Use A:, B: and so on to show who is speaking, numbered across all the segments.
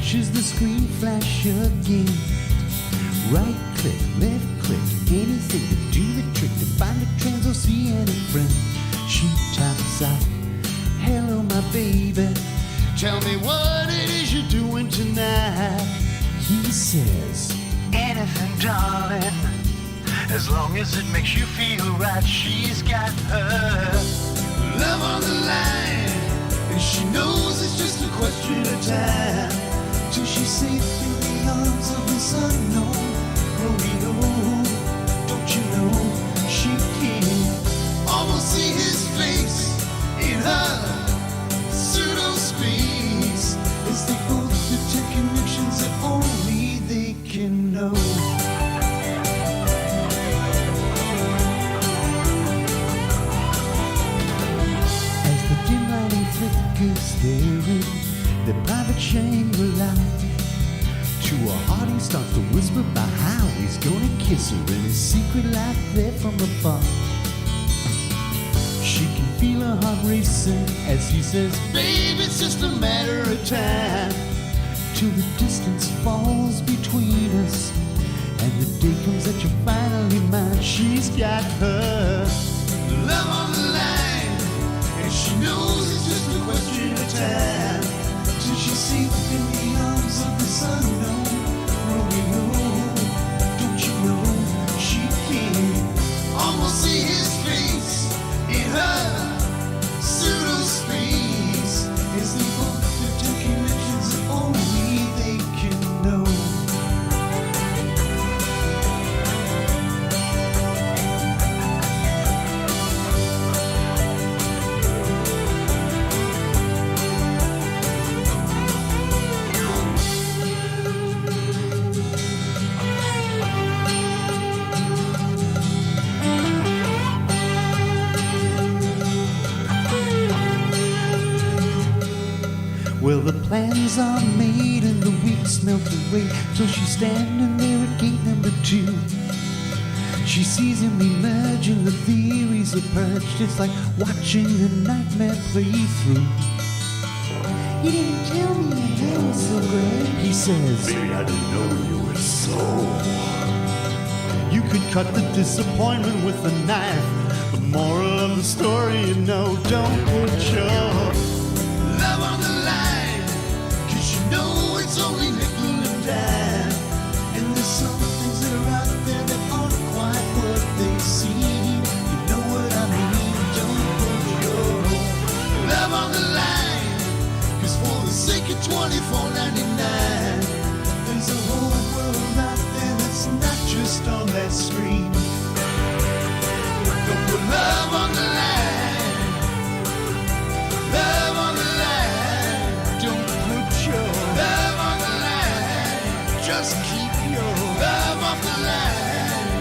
A: Watches the screen flash again. Right click, left click, anything to do the trick to find a trans or see any friend. She taps out, hello my baby, tell me what it is you're doing tonight. He says, anything darling, as long as it makes you feel right. She's got her love on the line, and she knows it's just a question of time till she's safe in the arms of this unknown Romeo. Don't you know she can almost see his face in her pseudo space as they both detect connections that only they can know. As the dim lighting flickers there in the private Shangri-La, to a heart he starts to whisper about how he's gonna kiss her in his secret life there from afar. She can feel her heart racing as he says, babe, it's just a matter of time till the distance falls between us and the day comes that you're finally mine. She's got her love on the line, and she knows it's just a question of time till she's safe in the arms of the unknown Romeo. Don't you know she can almost see his face in her pseudo space as they both detect connections that only they can know. Well, the plans are made and the weeks melt away till she's standing there at gate number 2. She sees him emerge and the theories are purged. It's like watching a nightmare play through. You didn't tell me your hair was so great, he says.
B: Baby, I didn't know you were so.
A: You could cut the disappointment with a knife. The moral of the story, you know, don't put your love on the line, 'cause you know it's only nickel and dime. And there's some things that are out there that aren't quite what they seem. You know what I mean? Don't put your love on the line, 'cause for the sake of $24.99, there's a whole world out there that's not just on that screen. Don't put love on the line, love on the line. Don't put your love on the line. Just keep your love off the line,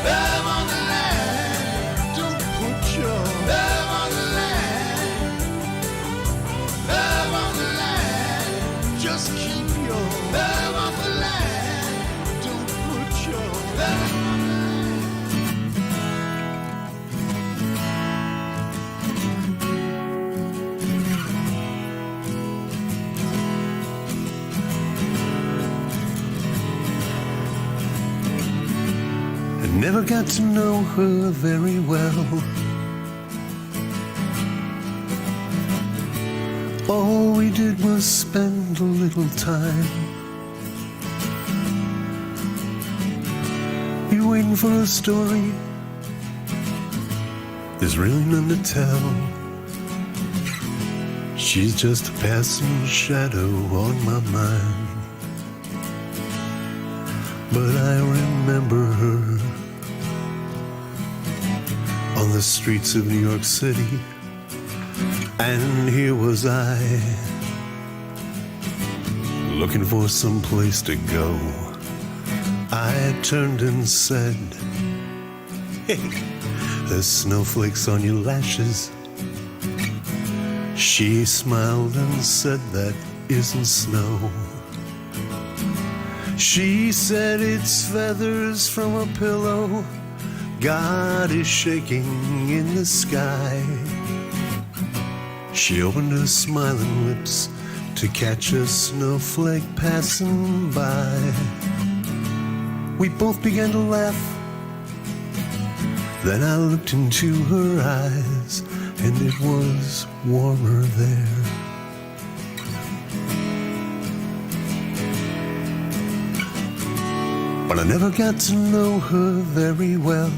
A: love on the line. Don't put your love on the line, love on the line. Just keep your love off the line. Don't put your love on the line.
B: Never got to know her very well. All we did was spend a little time. You waiting for a story? There's really none to tell. She's just a passing shadow on my mind. But I remember her on the streets of New York City, and here was I, looking for some place to go. I turned and said, hey, there's snowflakes on your lashes. She smiled and said, that isn't snow. She said, it's feathers from a pillow God is shaking in the sky. She opened her smiling lips to catch a snowflake passing by. We both began to laugh. Then I looked into her eyes, and it was warmer there. But I never got to know her very well.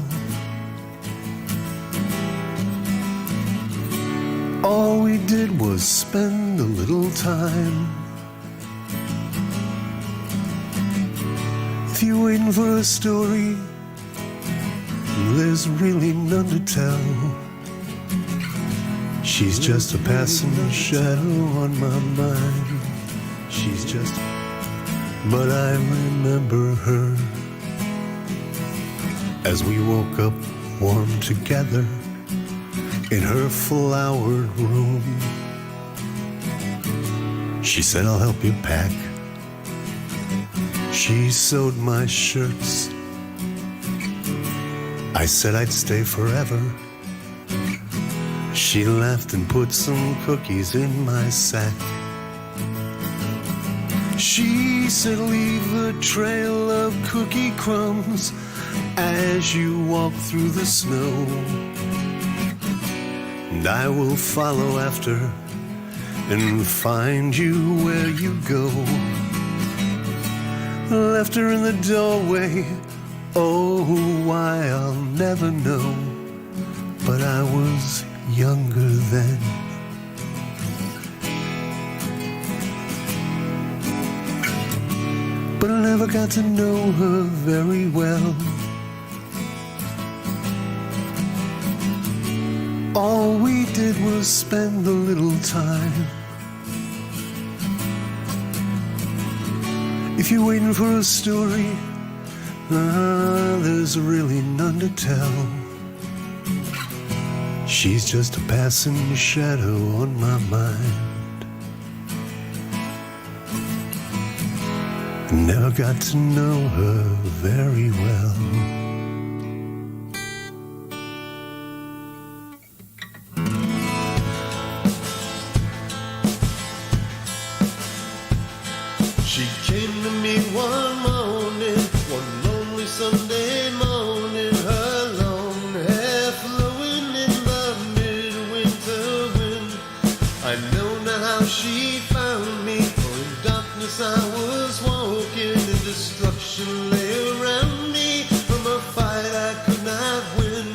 B: All we did was spend a little time. If you're waiting for a story, there's really none to tell. She's just a passing shadow on my mind. She's just, but I remember her as we woke up warm together in her flowered room. She said, I'll help you pack. She sewed my shirts. I said I'd stay forever. She laughed and put some cookies in my sack. She said, leave a trail of cookie crumbs as you walk through the snow, and I will follow after and find you where you go. Left her in the doorway. Oh, why I'll never know. But I was younger then. But I never got to know her very well. All we did was spend a little time. If you're waiting for a story, there's really none to tell. She's just a passing shadow on my mind. Never got to know her very well.
C: She came to me one morning, one lonely Sunday morning, her long hair flowing in the midwinter wind. I know now how she found me, for in darkness I was walking, and destruction lay around me. From a fight I could not win.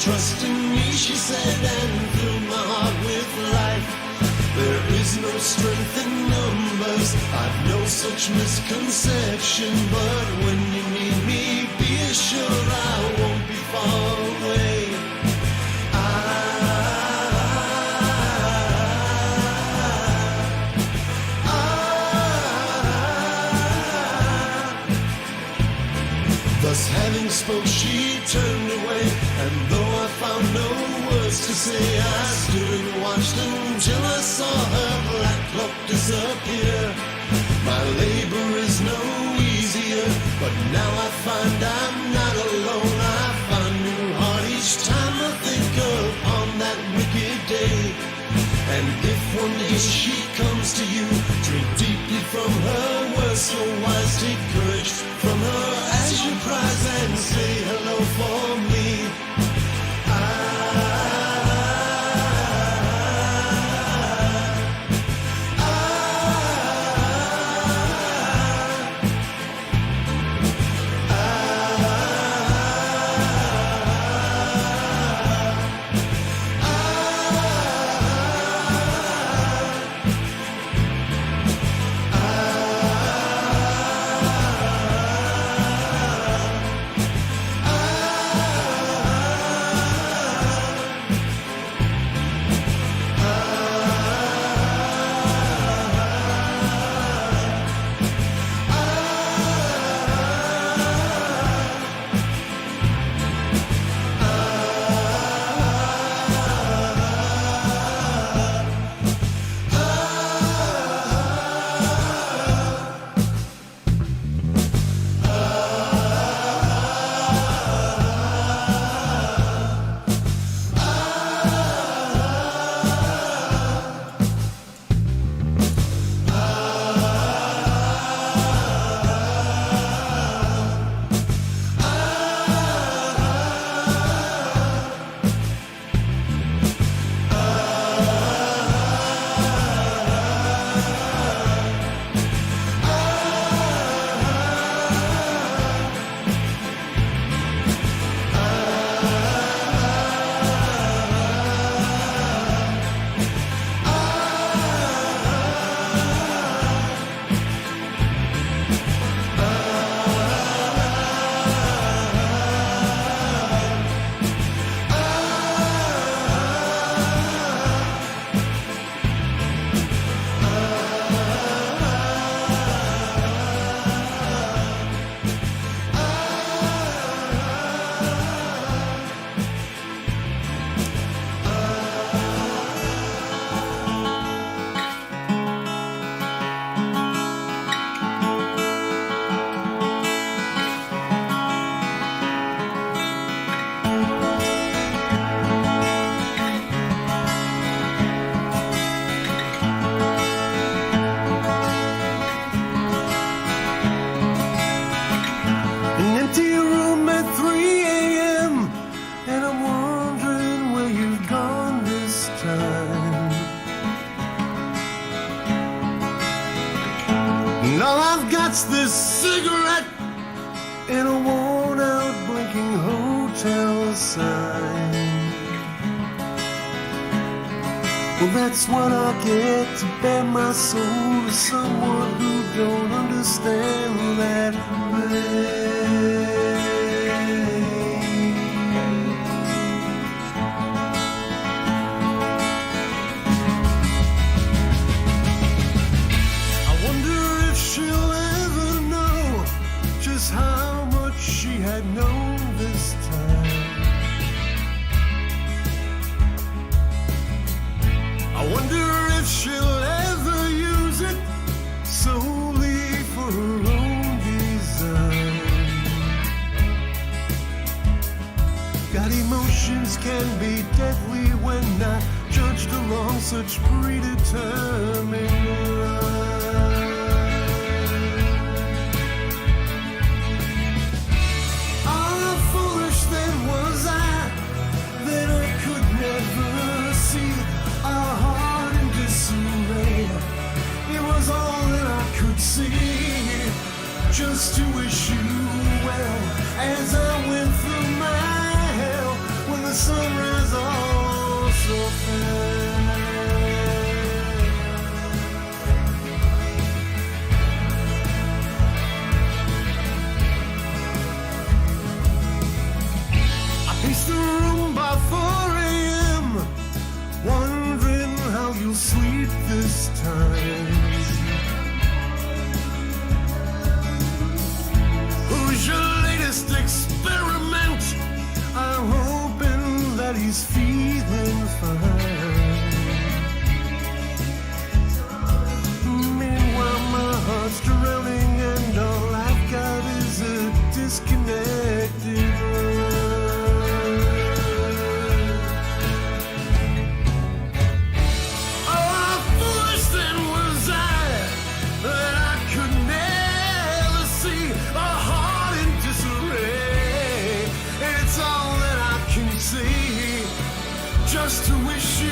C: Trust in me, she said, and fill my heart with life. There is no strength in numbers, I've no such misconception. But when you need me, be assured I won't be far away. Thus having spoke, she turned away, and though I found no words to say. I stood and watched until I saw her black cloak disappear. My labor is no easier, but now I find I'm not alone. I find new heart each time I think upon that wicked day. And if one day she comes to you, drink deeply from her words so wise. Take courage from her as your prize and say hello for me.
B: And all I've got's this cigarette and a worn-out blinking hotel sign. Well, that's what I'll get to bare my soul to someone who don't understand that way. How much she had known this time. I wonder if she'll ever use it solely for her own design. God, emotions can be deadly when not judged along such predetermined lines. Just to wish you well as I went through my hell when the sunrise also fell. I paced the room by 4 a.m. wondering how you'll sleep this time. Your latest experiment, I'm hoping that he's feeling fine. Meanwhile, my heart's drowning, and all I've got is a disconnected just to wish you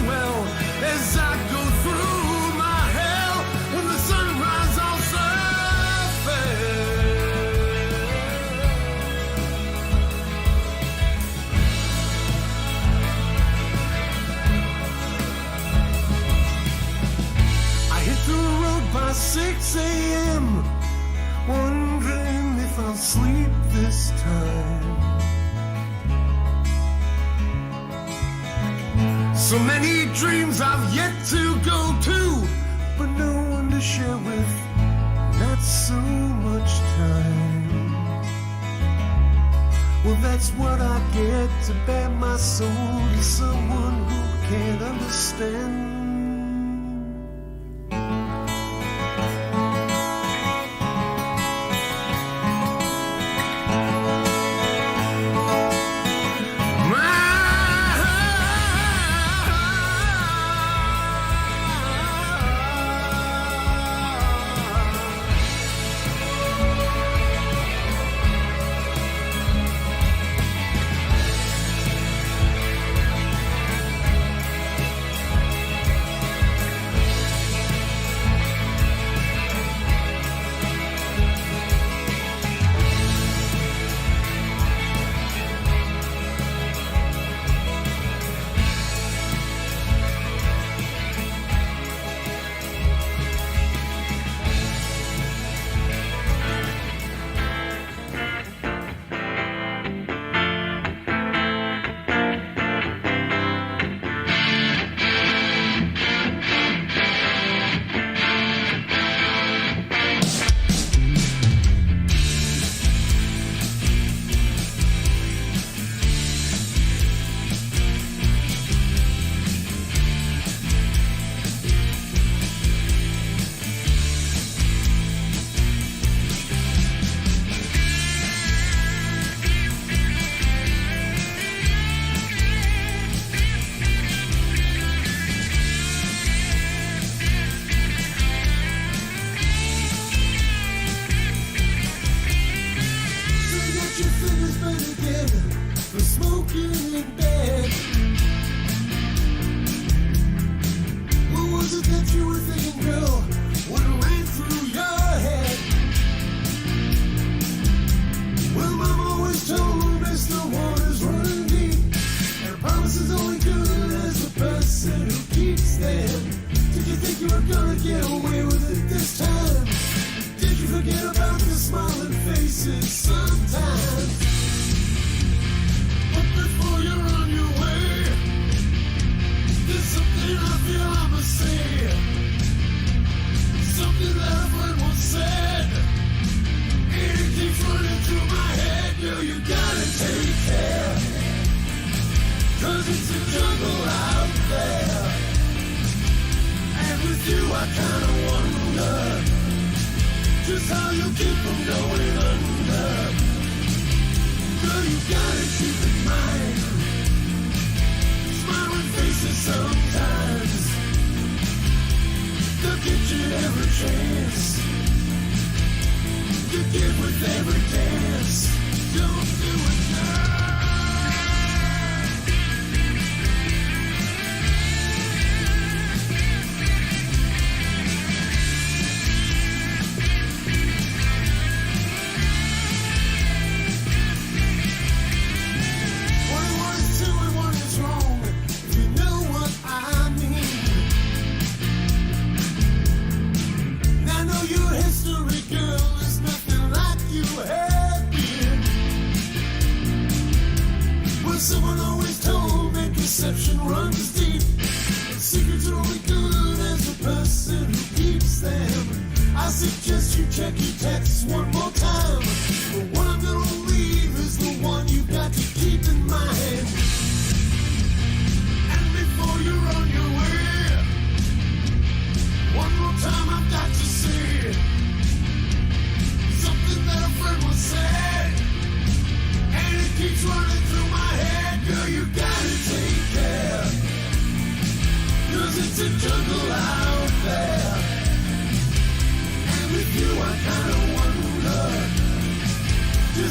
B: well as I go through my hell when the sunrise all surface. I hit the road by 6 a.m. wondering if I'll sleep this time. So many dreams I've yet to go to, but no one to share with, not so much time. Well, that's what I get to bare my soul to someone who can't understand.
C: keep in mind. And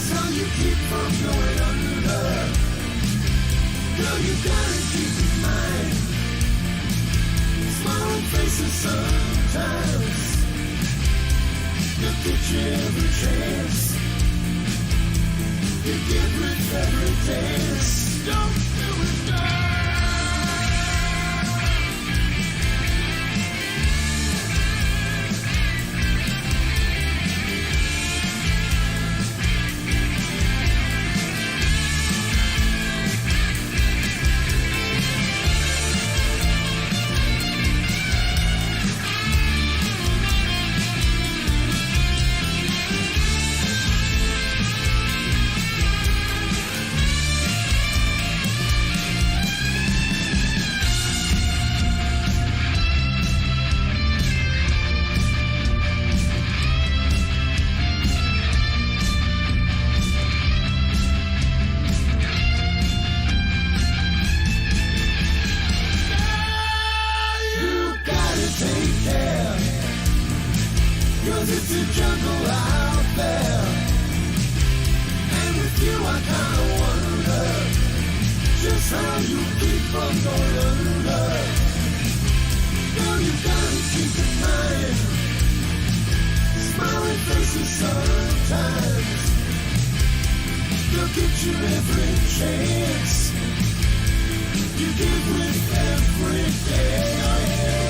C: Just how you keep from going under. Girl, you gotta keep in mind, smiling faces sometimes. Look at you every chance. You give with every dance. Don't do it, girl. Cause it's a jungle out there, and with you I kinda wonder just how you keep from going under. Girl, you gotta keep in mind, smiling faces sometimes. Look at you every chance. You give with every day. Oh, yeah.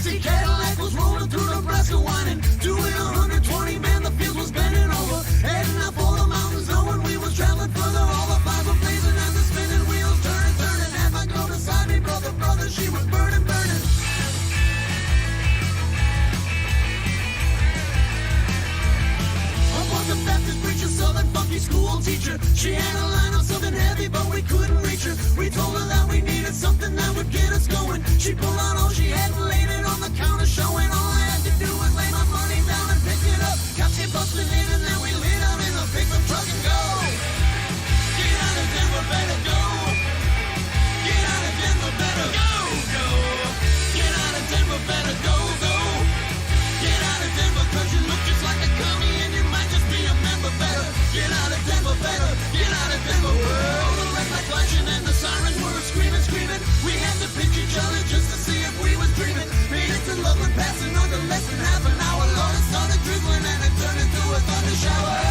C: Cadillac was rolling through Nebraska whining, doing 120, man, the field was bending over, heading up for the mountains, knowing we was traveling further, all the fires were blazing and the spinning wheels turning, turning, as I go beside me, brother, brother, she was burning, burning. Up was a Baptist preacher, Southern funky school teacher, she had a line of something heavy, but we couldn't reach her, we told her that we needed something that would get us going, she pulled out all she had and laid it on the counter, showing all I had to do was lay my money down and pick it up. Got you busting in and then we lit out in the pickup truck and go. Get out of Denver, better go. Get out of Denver, better go, go. Get out of Denver, better go, go. Get out of Denver, cause you look just like a commie and you might just be a member, better. Get out of Denver, better. Get out of Denver, oh, the red light flashing and the sirens were screaming, screaming. We had to pinch each other just to see if we was dreaming. Minutes and love were passing under less than half an hour. Lord, it started drizzling and it turned into a thunder shower.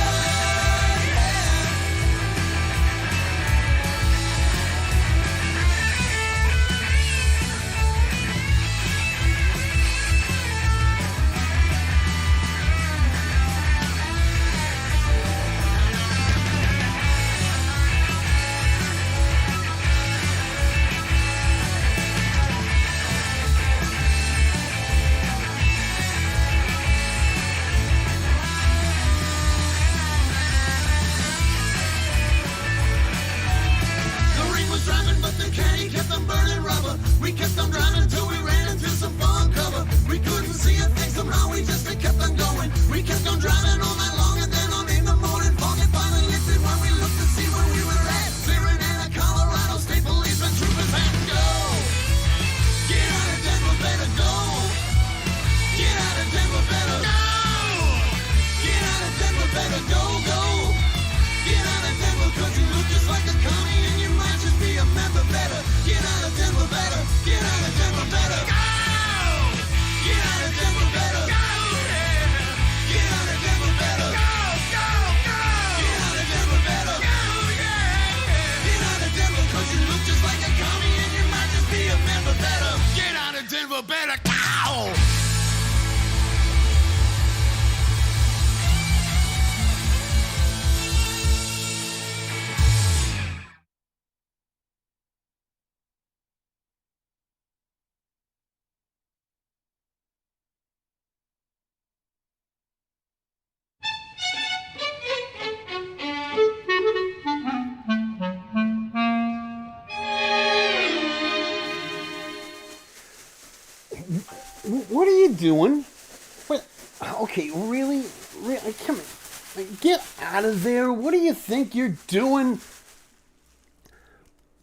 C: We kept on driving till we ran into some fog cover. We couldn't see a thing, somehow we just kept on going. We kept on driving all night long and then on in the morning fog it finally lifted when we looked to see where we were at. Staring at a Colorado State policeman troopers had to go. Get out of Denver, better go. Get out of Denver, better go. Get out of Denver, better go, go. Get out of Denver, cause you look just like a commie and you might just be a member, better. Get out of Denver, better. Get out of Denver, better. Go! Get out of Denver, better. Go! Yeah! Get out of Denver, better. Go! Go! Go! Get out of Denver, better. Go! Yeah! Get out of Denver, cause you look just like a commie and you might just be a member, better. Get out of Denver, better. Go!
A: What are you doing? What? Okay, really? Come on. Get out of there. What do you think you're doing?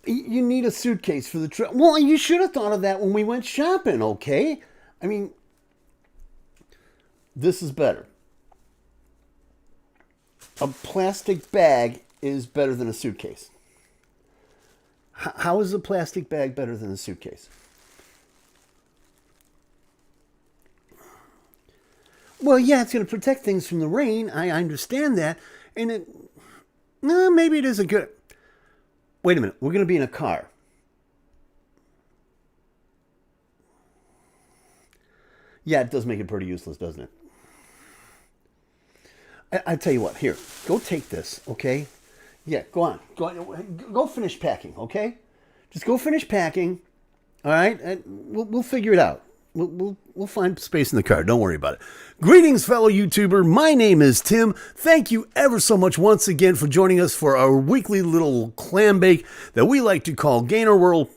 A: You need a suitcase for the trip. Well, you should have thought of that when we went shopping, okay? I mean, this is better. A plastic bag is better than a suitcase. How is a plastic bag better than a suitcase? Well, yeah, it's going to protect things from the rain. I understand that. And maybe it isn't good. Wait a minute. We're going to be in a car. Yeah, it does make it pretty useless, doesn't it? I tell you what. Here, go take this, okay? Yeah, go on. Go finish packing, okay? Just go finish packing. All right? And we'll figure it out. We'll find space in the car. Don't worry about it. Greetings, fellow YouTuber. My name is Tim. Thank you ever so much once again for joining us for our weekly little clam bake that we like to call GainerWorld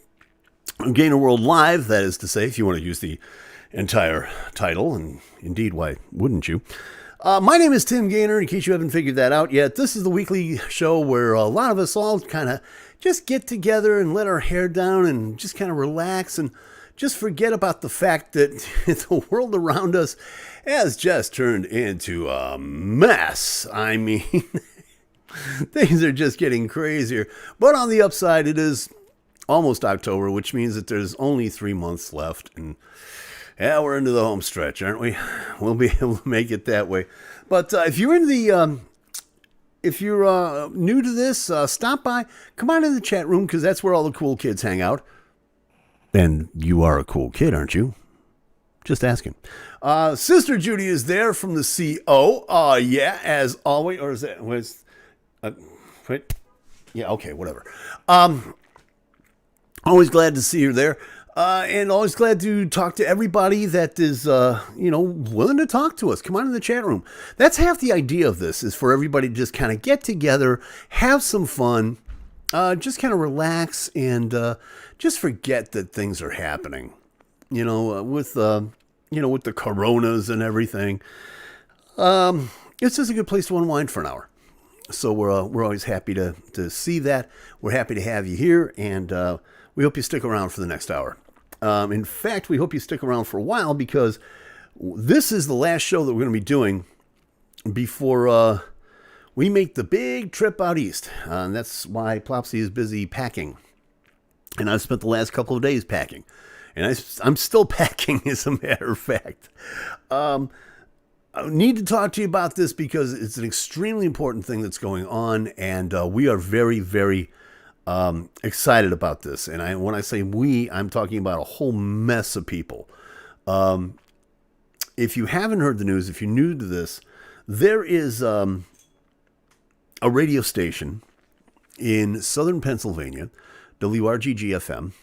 A: Live. That is to say, if you want to use the entire title, and indeed, why wouldn't you? My name is Tim Gainer, in case you haven't figured that out yet. This is the weekly show where a lot of us all kind of just get together and let our hair down and just kind of relax and just forget about the fact that the world around us has just turned into a mess. I mean, things are just getting crazier. But on the upside, it is almost October, which means that there's only 3 months left. And yeah, we're into the home stretch, aren't we? We'll be able to make it that way. But if you're in the... if you're new to this, stop by. Come on in the chat room, because that's where all the cool kids hang out. And you are a cool kid, aren't you? Just asking. Sister Judy is there from the CO. Yeah, as always. Or is that... wait. Yeah, okay, whatever. Always glad to see you there. And always glad to talk to everybody that is, willing to talk to us. Come on in the chat room. That's half the idea of this, is for everybody to just kind of get together, have some fun, just kind of relax, and just forget that things are happening. With the coronas and everything. It's just a good place to unwind for an hour. So we're always happy to see that. We're happy to have you here, and we hope you stick around for the next hour. In fact, we hope you stick around for a while, because this is the last show that we're going to be doing before we make the big trip out east. And that's why Plopsy is busy packing. And I've spent the last couple of days packing. And I'm still packing, as a matter of fact. I need to talk to you about this because it's an extremely important thing that's going on. And we are very, very... excited about this. And when I say we, I'm talking about a whole mess of people. If you haven't heard the news, if you're new to this, there is a radio station in southern Pennsylvania, WRGG-FM,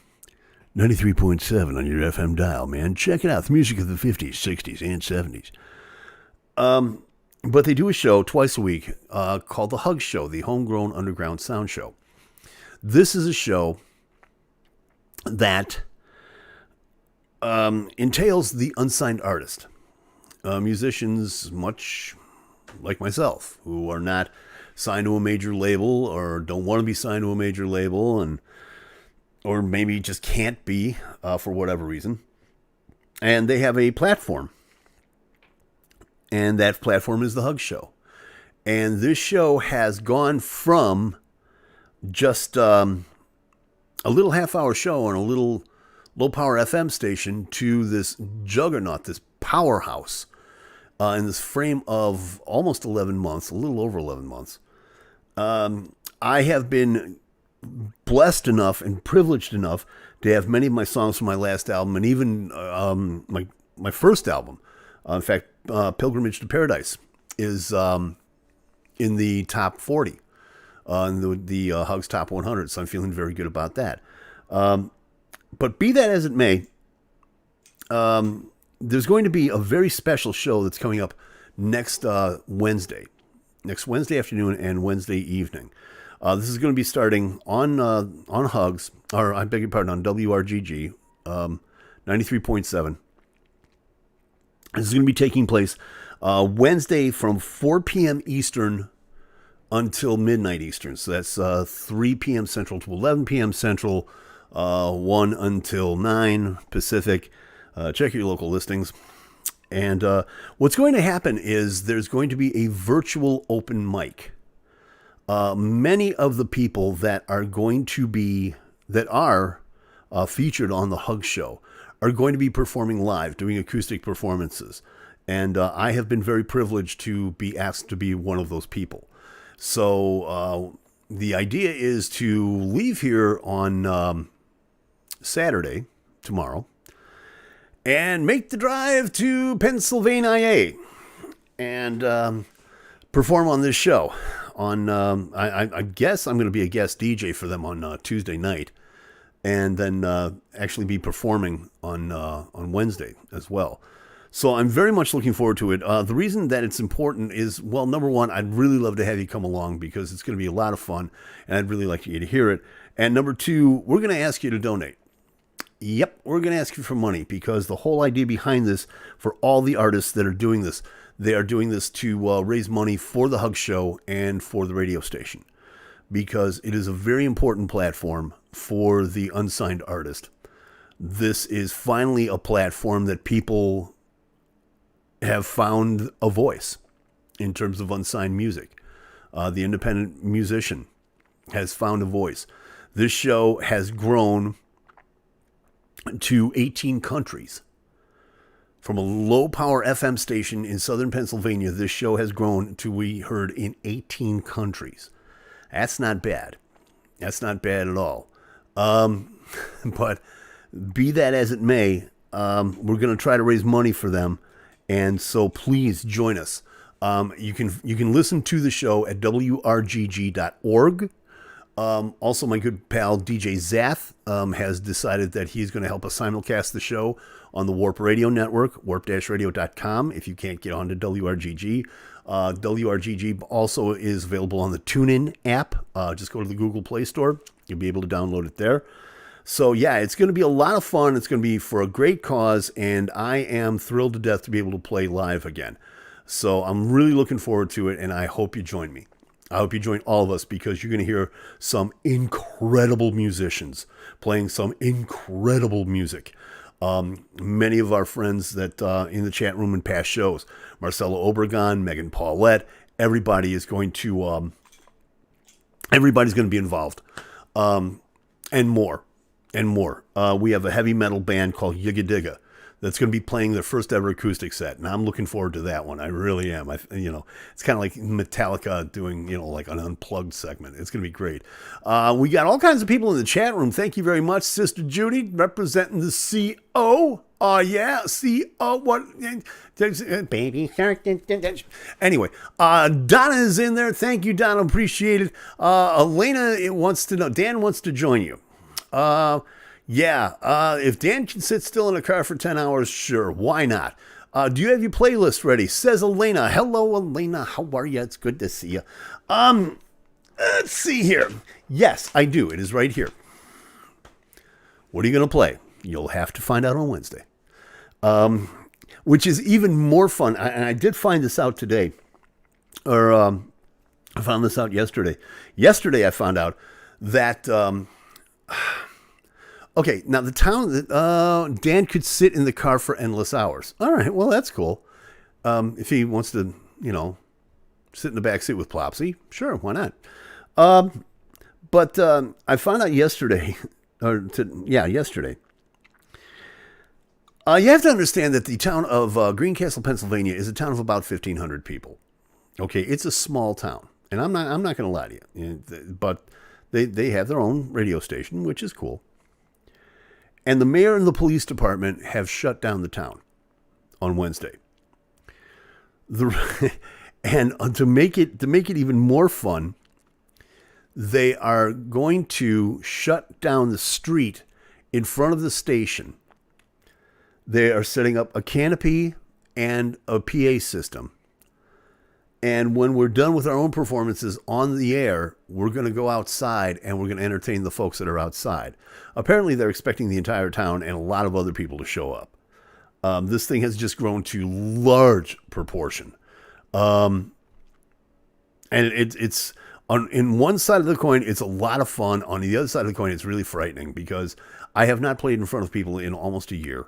A: 93.7 on your FM dial, man. Check it out. The music of the 50s, 60s, and 70s. But they do a show twice a week called The Hug Show, the Homegrown Underground Sound Show. This is a show that entails the unsigned artist. Musicians, much like myself, who are not signed to a major label or don't want to be signed to a major label, or maybe just can't be for whatever reason. And they have a platform. And that platform is the Hug Show. And this show has gone from just a little half-hour show on a little low-power FM station to this juggernaut, this powerhouse, in this frame of almost 11 months, a little over 11 months. I have been blessed enough and privileged enough to have many of my songs from my last album, and even my first album. In fact, Pilgrimage to Paradise is in the top 40. The Hugs Top 100, so I'm feeling very good about that. But be that as it may, there's going to be a very special show that's coming up next Wednesday afternoon and Wednesday evening. This is going to be starting on Hugs, or I beg your pardon, on WRGG 93.7.
D: This is going to be taking place Wednesday from 4 p.m. Eastern until midnight Eastern. So that's 3 p.m. Central to 11 p.m. Central, 1 until 9 Pacific. Check your local listings. And what's going to happen is there's going to be a virtual open mic. Many of the people that are featured on the Hug Show are going to be performing live, doing acoustic performances. And I have been very privileged to be asked to be one of those people. So the idea is to leave here on Saturday, tomorrow, and make the drive to Pennsylvania and perform on this show. I guess I'm going to be a guest DJ for them on Tuesday night, and then actually be performing on Wednesday as well. So I'm very much looking forward to it. The reason that it's important is, well, number one, I'd really love to have you come along because it's going to be a lot of fun, and I'd really like you to hear it. And number two, we're going to ask you to donate. Yep, we're going to ask you for money because the whole idea behind this, for all the artists that are doing this, they are doing this to raise money for the Hug Show and for the radio station, because it is a very important platform for the unsigned artist. This is finally a platform that people have found a voice in terms of unsigned music. The independent musician has found a voice. This show has grown to 18 countries. From a low-power FM station in southern Pennsylvania, this show has grown to be heard in 18 countries. That's not bad. That's not bad at all. But be that as it may, we're going to try to raise money for them, and so please join us. You can listen to the show at wrgg.org. Also, my good pal DJ Zath has decided that he's going to help us simulcast the show on the Warp Radio Network, warp-radio.com, if you can't get onto WRGG. WRGG also is available on the TuneIn app. Just go to the Google Play Store. You'll be able to download it there. So, yeah, it's going to be a lot of fun. It's going to be for a great cause, and I am thrilled to death to be able to play live again. So I'm really looking forward to it, and I hope you join me. I hope you join all of us because you're going to hear some incredible musicians playing some incredible music. Many of our friends that in the chat room in past shows, Marcella Obregon, Megan Paulette, everybody's going to be involved, and more. We have a heavy metal band called Yigga Digga that's going to be playing their first ever acoustic set, and I'm looking forward to that one. I really am. It's kind of like Metallica doing, like an unplugged segment. It's going to be great. We got all kinds of people in the chat room. Thank you very much, Sister Judy, representing the CO. Oh, yeah, CO. What? Baby shark. Anyway, Donna is in there. Thank you, Donna. Appreciate it. Elena wants to know. Dan wants to join you. If Dan can sit still in a car for 10 hours, sure, why not? Do you have your playlist ready? Says Elena. Hello, Elena. How are you? It's good to see you. Let's see here. Yes, I do. It is right here. What are you going to play? You'll have to find out on Wednesday. Which is even more fun. And I did find this out today. I found this out yesterday. Yesterday I found out that... Okay, now the town that Dan could sit in the car for endless hours. All right, well, that's cool. If he wants to, sit in the back seat with Plopsy, sure, why not? But I found out yesterday, yesterday. You have to understand that the town of Greencastle, Pennsylvania, is a town of about 1,500 people. Okay, it's a small town, and I'm not going to lie to you, but they have their own radio station, which is cool. And the mayor and the police department have shut down the town on Wednesday. And to make it even more fun, they are going to shut down the street in front of the station. They are setting up a canopy and a PA system. And when we're done with our own performances on the air, we're going to go outside and we're going to entertain the folks that are outside. Apparently, they're expecting the entire town and a lot of other people to show up. This thing has just grown to large proportion. And it's in one side of the coin, it's a lot of fun. On the other side of the coin, it's really frightening because I have not played in front of people in almost a year.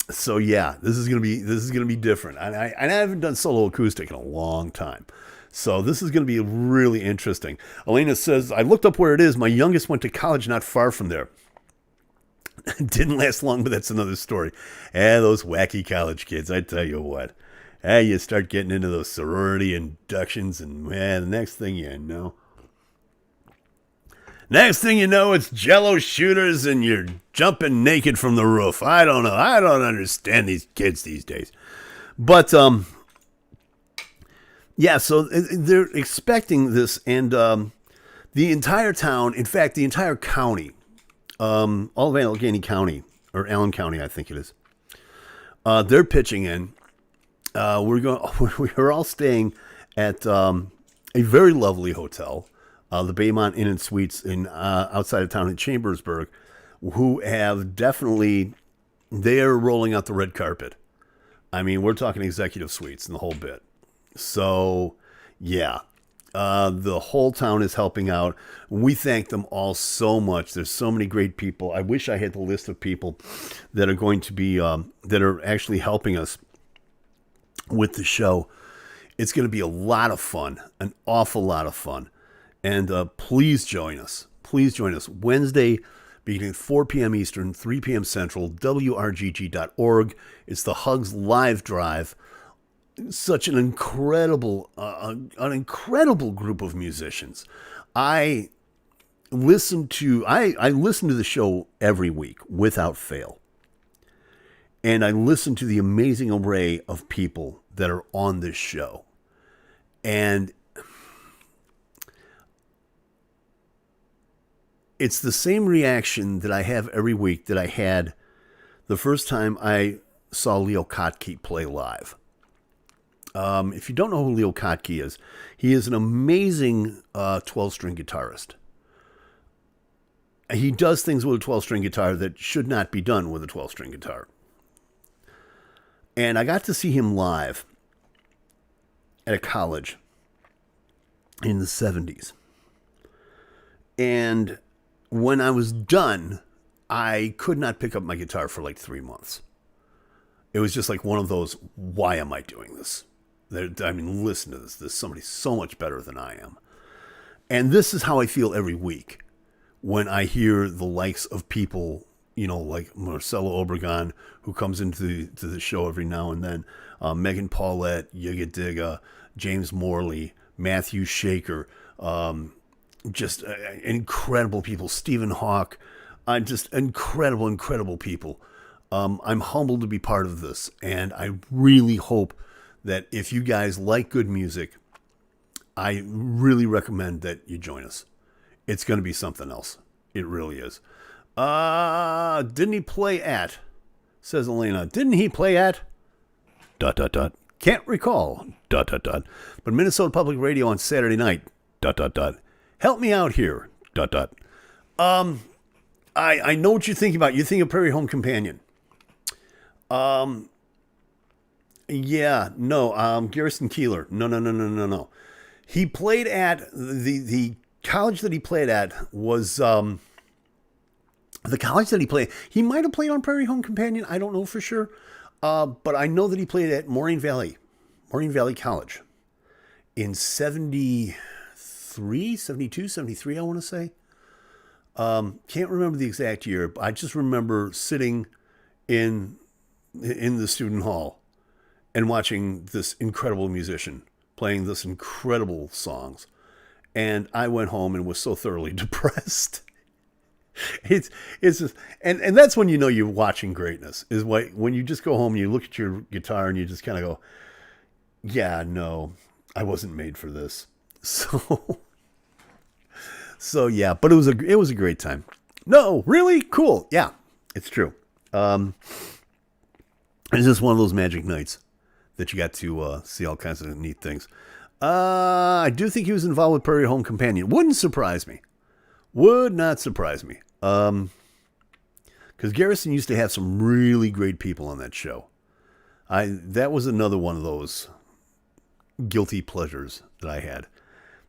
D: So yeah, this is gonna be different. And I haven't done solo acoustic in a long time. So this is going to be really interesting. Elena says, I looked up where it is. My youngest went to college not far from there. Didn't last long, but that's another story. Those wacky college kids, I tell you what. You start getting into those sorority inductions, and man, the next thing you know, it's Jello shooters and you're jumping naked from the roof. I don't know. I don't understand these kids these days. But, yeah, so they're expecting this, and the entire town, in fact, the entire county, all of Allegheny County, or Allen County, I think it is, they're pitching in. We're all staying at a very lovely hotel, the Baymont Inn and Suites outside of town in Chambersburg, who have they're rolling out the red carpet. I mean, we're talking executive suites and the whole bit. So, yeah, the whole town is helping out. We thank them all so much. There's so many great people. I wish I had the list of people that are going to be, that are actually helping us with the show. It's going to be a lot of fun, an awful lot of fun. And please join us. Please join us Wednesday, beginning at 4 p.m. Eastern, 3 p.m. Central, WRGG.org. It's the Hugs Live Drive. Such an incredible group of musicians. I listen to the show every week without fail. And I listen to the amazing array of people that are on this show. And it's the same reaction that I have every week that I had the first time I saw Leo Kottke play live. If you don't know who Leo Kottke is, he is an amazing 12-string guitarist. He does things with a 12-string guitar that should not be done with a 12-string guitar. And I got to see him live at a college in the 70s. And when I was done, I could not pick up my guitar for like 3 months. It was just like one of those, why am I doing this? I mean, listen to this. There's somebody so much better than I am. And this is how I feel every week when I hear the likes of people, like Marcelo Obregon, who comes into the show every now and then, Megan Paulette, Yiga Digga, James Morley, Matthew Shaker, just incredible people, Stephen Hawke, just incredible people. I'm humbled to be part of this, and I really hope that if you guys like good music, I really recommend that you join us. It's going to be something else. It really is. Didn't he play at? Says Elena. Didn't he play at? ... Can't recall. ... But Minnesota Public Radio on Saturday night. ... Help me out here. ... I know what you're thinking about. You think of Prairie Home Companion. Yeah, no, Garrison Keillor. No. He played at the college that he played at was the college that he played. He might have played on Prairie Home Companion. I don't know for sure. But I know that he played at Moraine Valley College in 73, 72, 73, I want to say. Can't remember the exact year, but I just remember sitting in the student hall and watching this incredible musician playing this incredible songs. And I went home and was so thoroughly depressed. It's just, and that's when you know you're watching greatness, is when you just go home and you look at your guitar and you just kind of go, yeah, no, I wasn't made for this. So yeah, but it was a great time. No, really cool. Yeah, it's true. It's just one of those magic nights that you got to see all kinds of neat things. I do think he was involved with Prairie Home Companion. Wouldn't surprise me. Would not surprise me. Because Garrison used to have some really great people on that show. That was another one of those guilty pleasures that I had.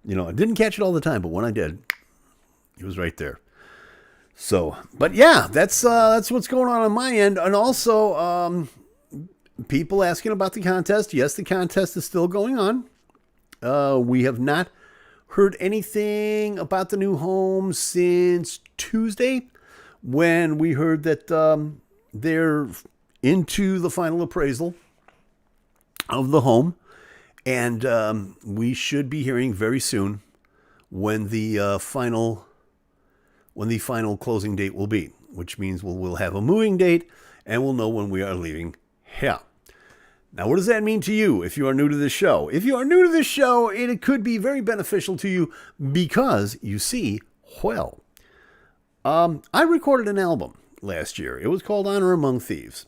D: You know, I didn't catch it all the time, but when I did, it was right there. So, but yeah, that's what's going on my end. And also, people asking about the contest. Yes, the contest is still going on. We have not heard anything about the new home since Tuesday, when we heard that they're into the final appraisal of the home. And we should be hearing very soon when the final closing date will be, which means we'll have a moving date and we'll know when we are leaving here. Now, what does that mean to you if you are new to this show? If you are new to this show, it could be very beneficial to you because, you see, well, I recorded an album last year. It was called Honor Among Thieves.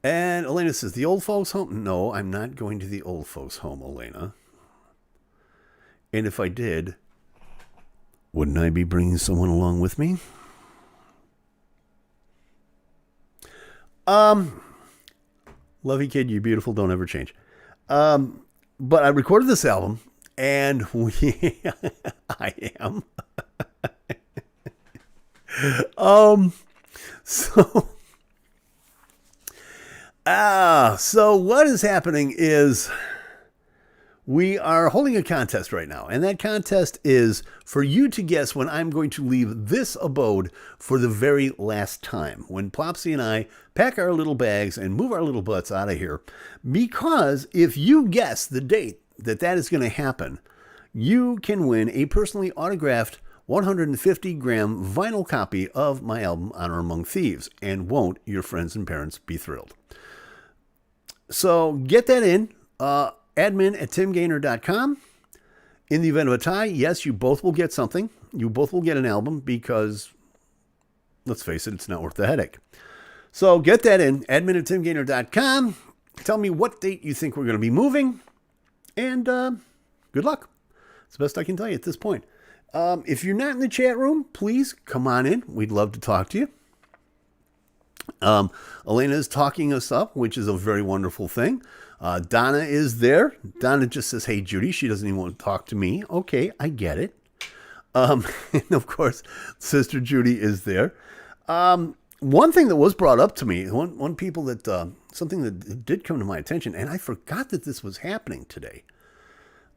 D: And Elena says, the old folks home? No, I'm not going to the old folks home, Elena. And if I did, wouldn't I be bringing someone along with me? Love you, kid. You're beautiful. Don't ever change. But I recorded this album, and I am. So what is happening is we are holding a contest right now, and that contest is for you to guess when I'm going to leave this abode for the very last time, when Plopsy and I pack our little bags and move our little butts out of here. Because if you guess the date that is going to happen, you can win a personally autographed 150-gram vinyl copy of my album, Honor Among Thieves. And won't your friends and parents be thrilled? So get that in. Admin@timgainer.com. In the event of a tie, yes, you both will get something. You both will get an album because, let's face it, it's not worth the headache. So get that in. Admin@timgainer.com. Tell me what date you think we're going to be moving. And good luck. It's the best I can tell you at this point. If you're not in the chat room, please come on in. We'd love to talk to you. Elena is talking us up, which is a very wonderful thing. Donna is there. Donna just says, hey, Judy. She doesn't even want to talk to me. Okay, I get it. And of course, Sister Judy is there. One thing that was brought up to me, one people that, something that did come to my attention, and I forgot that this was happening today.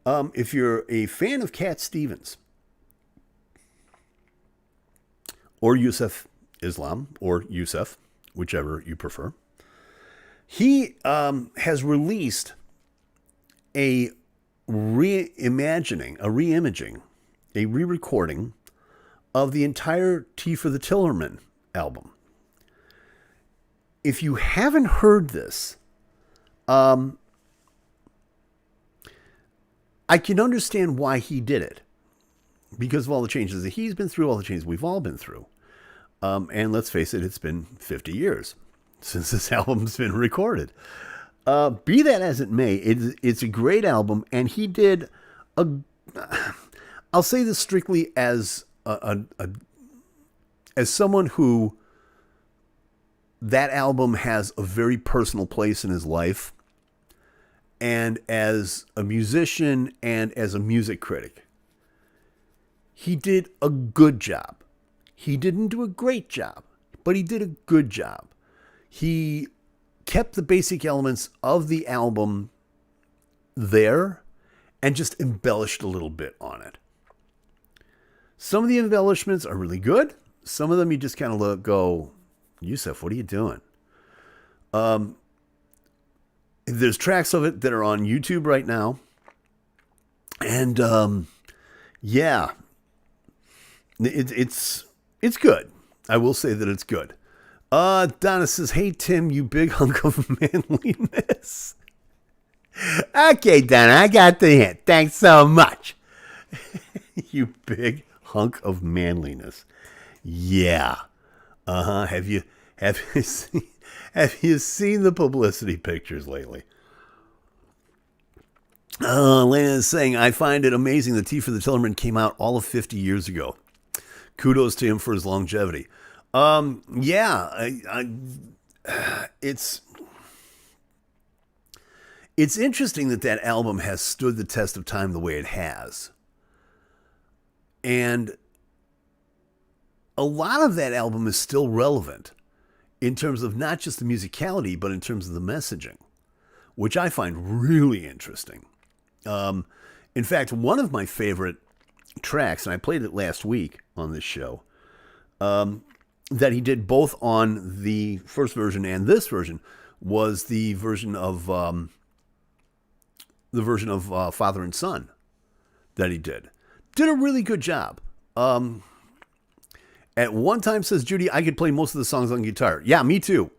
D: If you're a fan of Cat Stevens, or Yusuf Islam, or Yusuf, whichever you prefer, he has released a re-imaging, a re-recording of the entire Tea for the Tillerman album. If you haven't heard this, I can understand why he did it. Because of all the changes that he's been through, all the changes we've all been through. And let's face it, it's been 50 years since this album's been recorded. Be that as it may, it's a great album, and he did I'll say this strictly as as someone who that album has a very personal place in his life, and as a musician and as a music critic. He did a good job. He didn't do a great job, but he did a good job. He kept the basic elements of the album there and just embellished a little bit on it. Some of the embellishments are really good. Some of them you just kind of go, Yusuf, what are you doing? There's tracks of it that are on YouTube right now. And yeah, it's good. I will say that it's good. Donna says, hey, Tim, you big hunk of manliness. Okay, Donna, I got the hint. Thanks so much. You big hunk of manliness. Yeah. Have you seen the publicity pictures lately? Lena is saying, I find it amazing that Tea for the Tillerman came out all of 50 years ago. Kudos to him for his longevity. Yeah, it's interesting that album has stood the test of time the way it has. And a lot of that album is still relevant in terms of not just the musicality, but in terms of the messaging, which I find really interesting. In fact, one of my favorite tracks, and I played it last week on this show, that he did both on the first version and this version, was the version of Father and Son that he did. Did a really good job. At one time, says Judy, I could play most of the songs on guitar. Yeah, me too.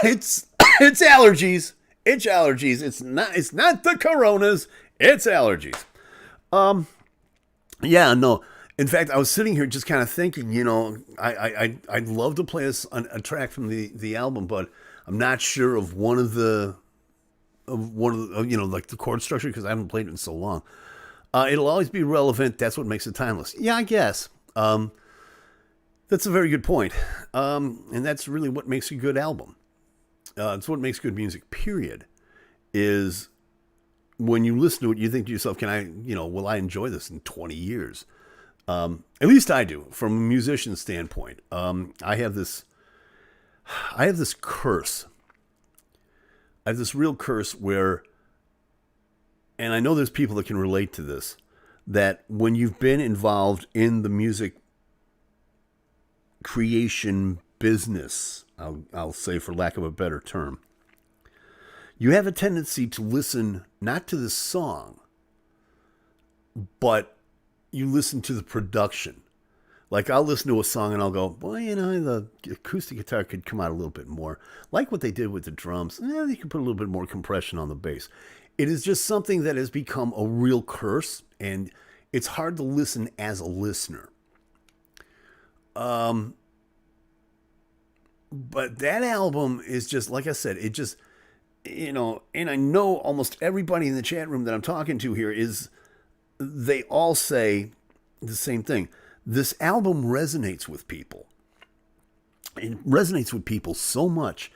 D: It's allergies. It's allergies. It's not the coronas. It's allergies. Yeah, no. In fact, I was sitting here just kind of thinking, I'd love to play a track from the album, but I'm not sure of one of the like the chord structure, because I haven't played it in so long. It'll always be relevant. That's what makes it timeless. Yeah, I guess. That's a very good point. And that's really what makes a good album. It's what makes good music, period, is when you listen to it, you think to yourself, will I enjoy this in 20 years? At least I do, from a musician standpoint. I have this curse. I have this real curse where, and I know there's people that can relate to this, that when you've been involved in the music creation business, I'll say for lack of a better term, you have a tendency to listen not to the song, but you listen to the production. Like, I'll listen to a song and I'll go, boy, the acoustic guitar could come out a little bit more. Like what they did with the drums. They could put a little bit more compression on the bass. It is just something that has become a real curse, and it's hard to listen as a listener. But that album is just, like I said, it just, and I know almost everybody in the chat room that I'm talking to here they all say the same thing. This album resonates with people. It resonates with people so much,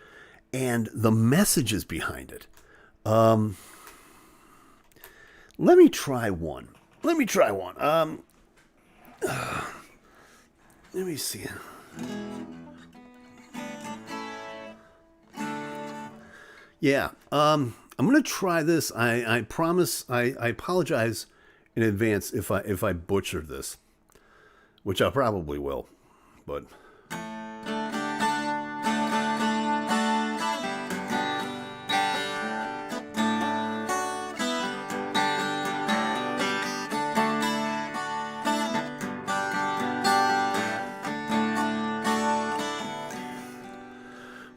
D: and the messages behind it. Let me try one. Let me see. Yeah, I'm gonna try this. I promise. I apologize in advance if I butcher this, which I probably will, but.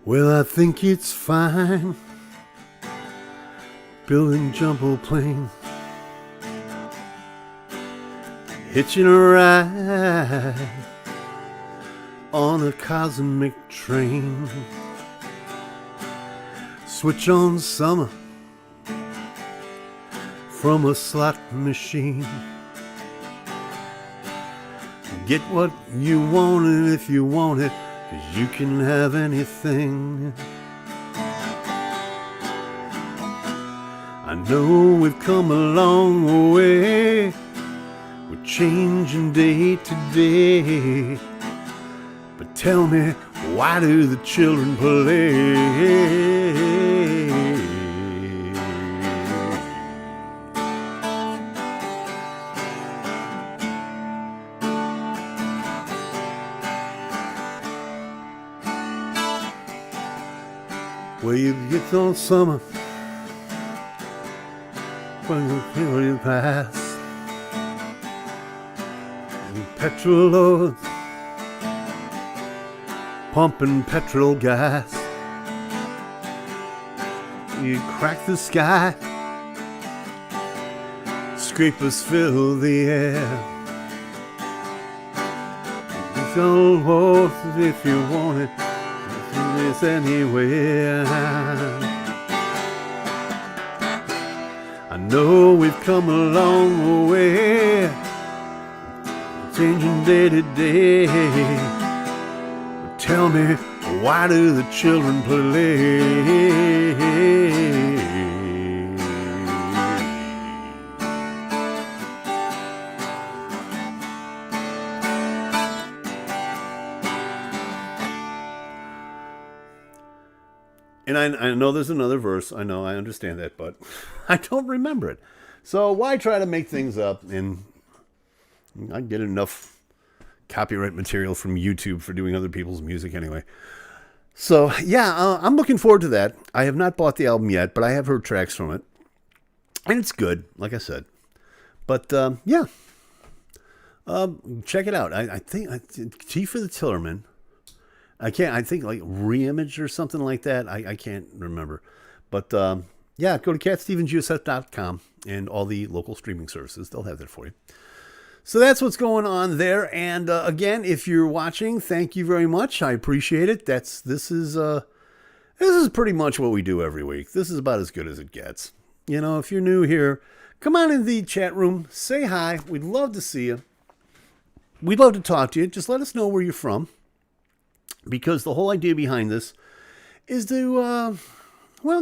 D: Well, I think it's fine building jumbo planes, hitching a ride on a cosmic train. Switch on summer from a slot machine. Get what you want, and if you want it, 'cause you can have anything. I know we've come a long way. We're changing day to day. But tell me, why do the children play? Well, you get on summer when you pass, and petrol lords pumping petrol gas. You crack the sky, scrapers fill the air. It's all worth it if you want it. This anywhere. I know we've come a long way, changing day to day.
B: Tell me, why do the children play? And I know there's another verse. I know, I understand that, but I don't remember it. So why try to make things up? And I get enough copyright material from YouTube for doing other people's music anyway. So, yeah, I'm looking forward to that. I have not bought the album yet, but I have heard tracks from it. And it's good, like I said. But, yeah. Check it out. I think T for the Tillerman. I think like Reimage or something like that. I can't remember. But, yeah, go to catstevensUSF.com and all the local streaming services. They'll have that for you. So that's what's going on there. And again, if you're watching, thank you very much. I appreciate it. This is pretty much what we do every week. This is about as good as it gets. You know, if you're new here, come on in the chat room, say hi. We'd love to see you. We'd love to talk to you. Just let us know where you're from, because the whole idea behind this is to,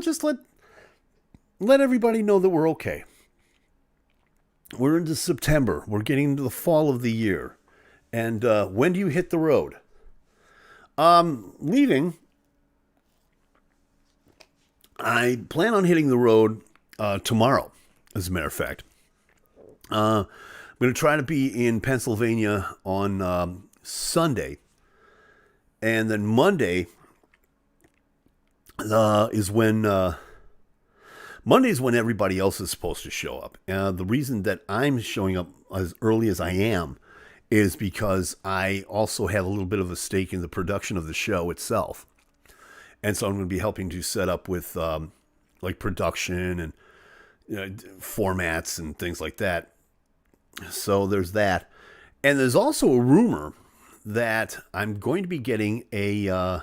B: just let everybody know that we're okay. We're into September. We're getting into the fall of the year. And when do you hit the road? Leaving, I plan on hitting the road tomorrow, as a matter of fact. I'm going to try to be in Pennsylvania on Sunday. And then Monday is when everybody else is supposed to show up. The reason that I'm showing up as early as I am is because I also have a little bit of a stake in the production of the show itself. And so I'm going to be helping to set up with like production and formats and things like that. So there's that. And there's also a rumor that I'm going to be getting a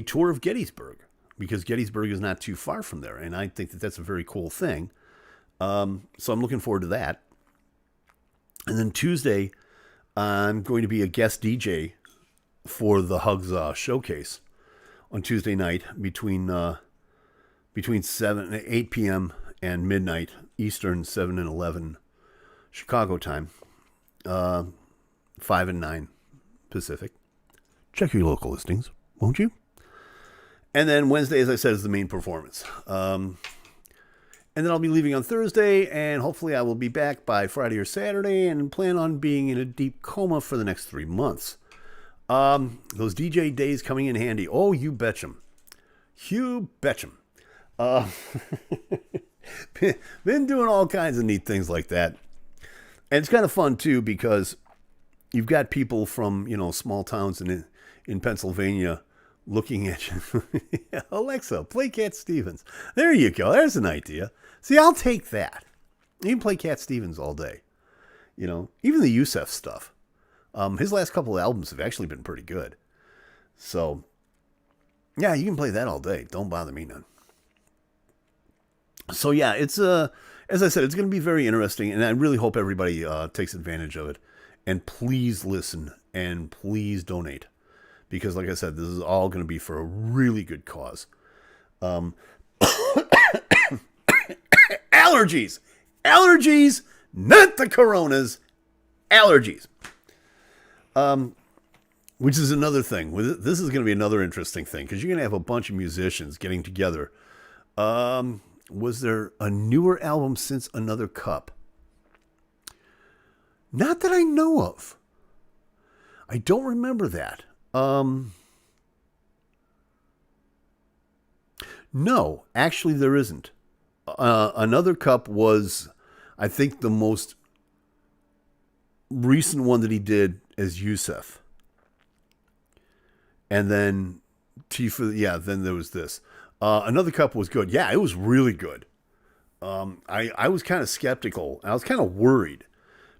B: tour of Gettysburg, because Gettysburg is not too far from there, and I think that that's a very cool thing. So I'm looking forward to that. And then Tuesday, I'm going to be a guest DJ for the Hugs showcase on Tuesday night between 8 p.m. and midnight Eastern, 7 and 11 Chicago time, 5 and 9 Pacific. Check your local listings, won't you? And then Wednesday, as I said, is the main performance. And then I'll be leaving on Thursday, and hopefully I will be back by Friday or Saturday, and plan on being in a deep coma for the next 3 months. Those DJ days coming in handy. Oh, you betch'em. You betch'em. Been doing all kinds of neat things like that. And it's kind of fun, too, because you've got people from, small towns in Pennsylvania looking at you. Alexa, play Cat Stevens. There you go. There's an idea. See, I'll take that. You can play Cat Stevens all day. Even the Yusef stuff. His last couple of albums have actually been pretty good. So, yeah, you can play that all day. Don't bother me none. So, yeah, it's, as I said, it's going to be very interesting, and I really hope everybody takes advantage of it. And please listen, and please donate. Because, like I said, this is all going to be for a really good cause. Allergies! Allergies! Not the coronas! Allergies! Which is another thing. This is going to be another interesting thing, because you're going to have a bunch of musicians getting together. Was there a newer album since Another Cup? Not that I know of. I don't remember that. No, actually there isn't. Another Cup was, I think, the most recent one that he did as Yusef. And then then there was this. Another Cup was good. Yeah, it was really good. I was kind of skeptical. I was kind of worried,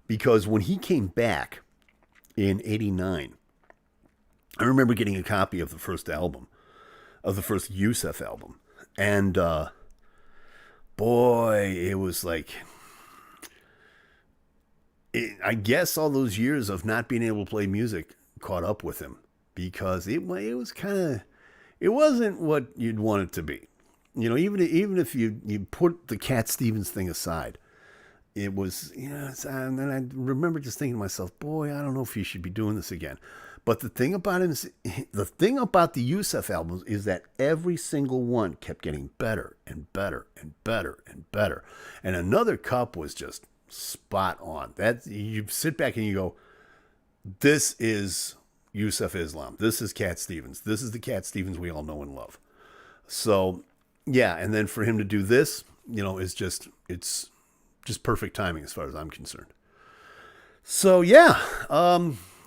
B: because when he came back in 89, I remember getting a copy of the first Yusef album. And, boy, it was like, I guess all those years of not being able to play music caught up with him, because it was it wasn't what you'd want it to be. You know, even if you put the Cat Stevens thing aside, it was, and then I remember just thinking to myself, boy, I don't know if you should be doing this again. But the thing about the Yusef albums is that every single one kept getting better and better and better and better. And Another Cup was just spot on. That you sit back and you go, this is Yusef Islam. This is Cat Stevens. This is the Cat Stevens we all know and love. So, yeah, and then for him to do this, is it's just perfect timing as far as I'm concerned. So, yeah,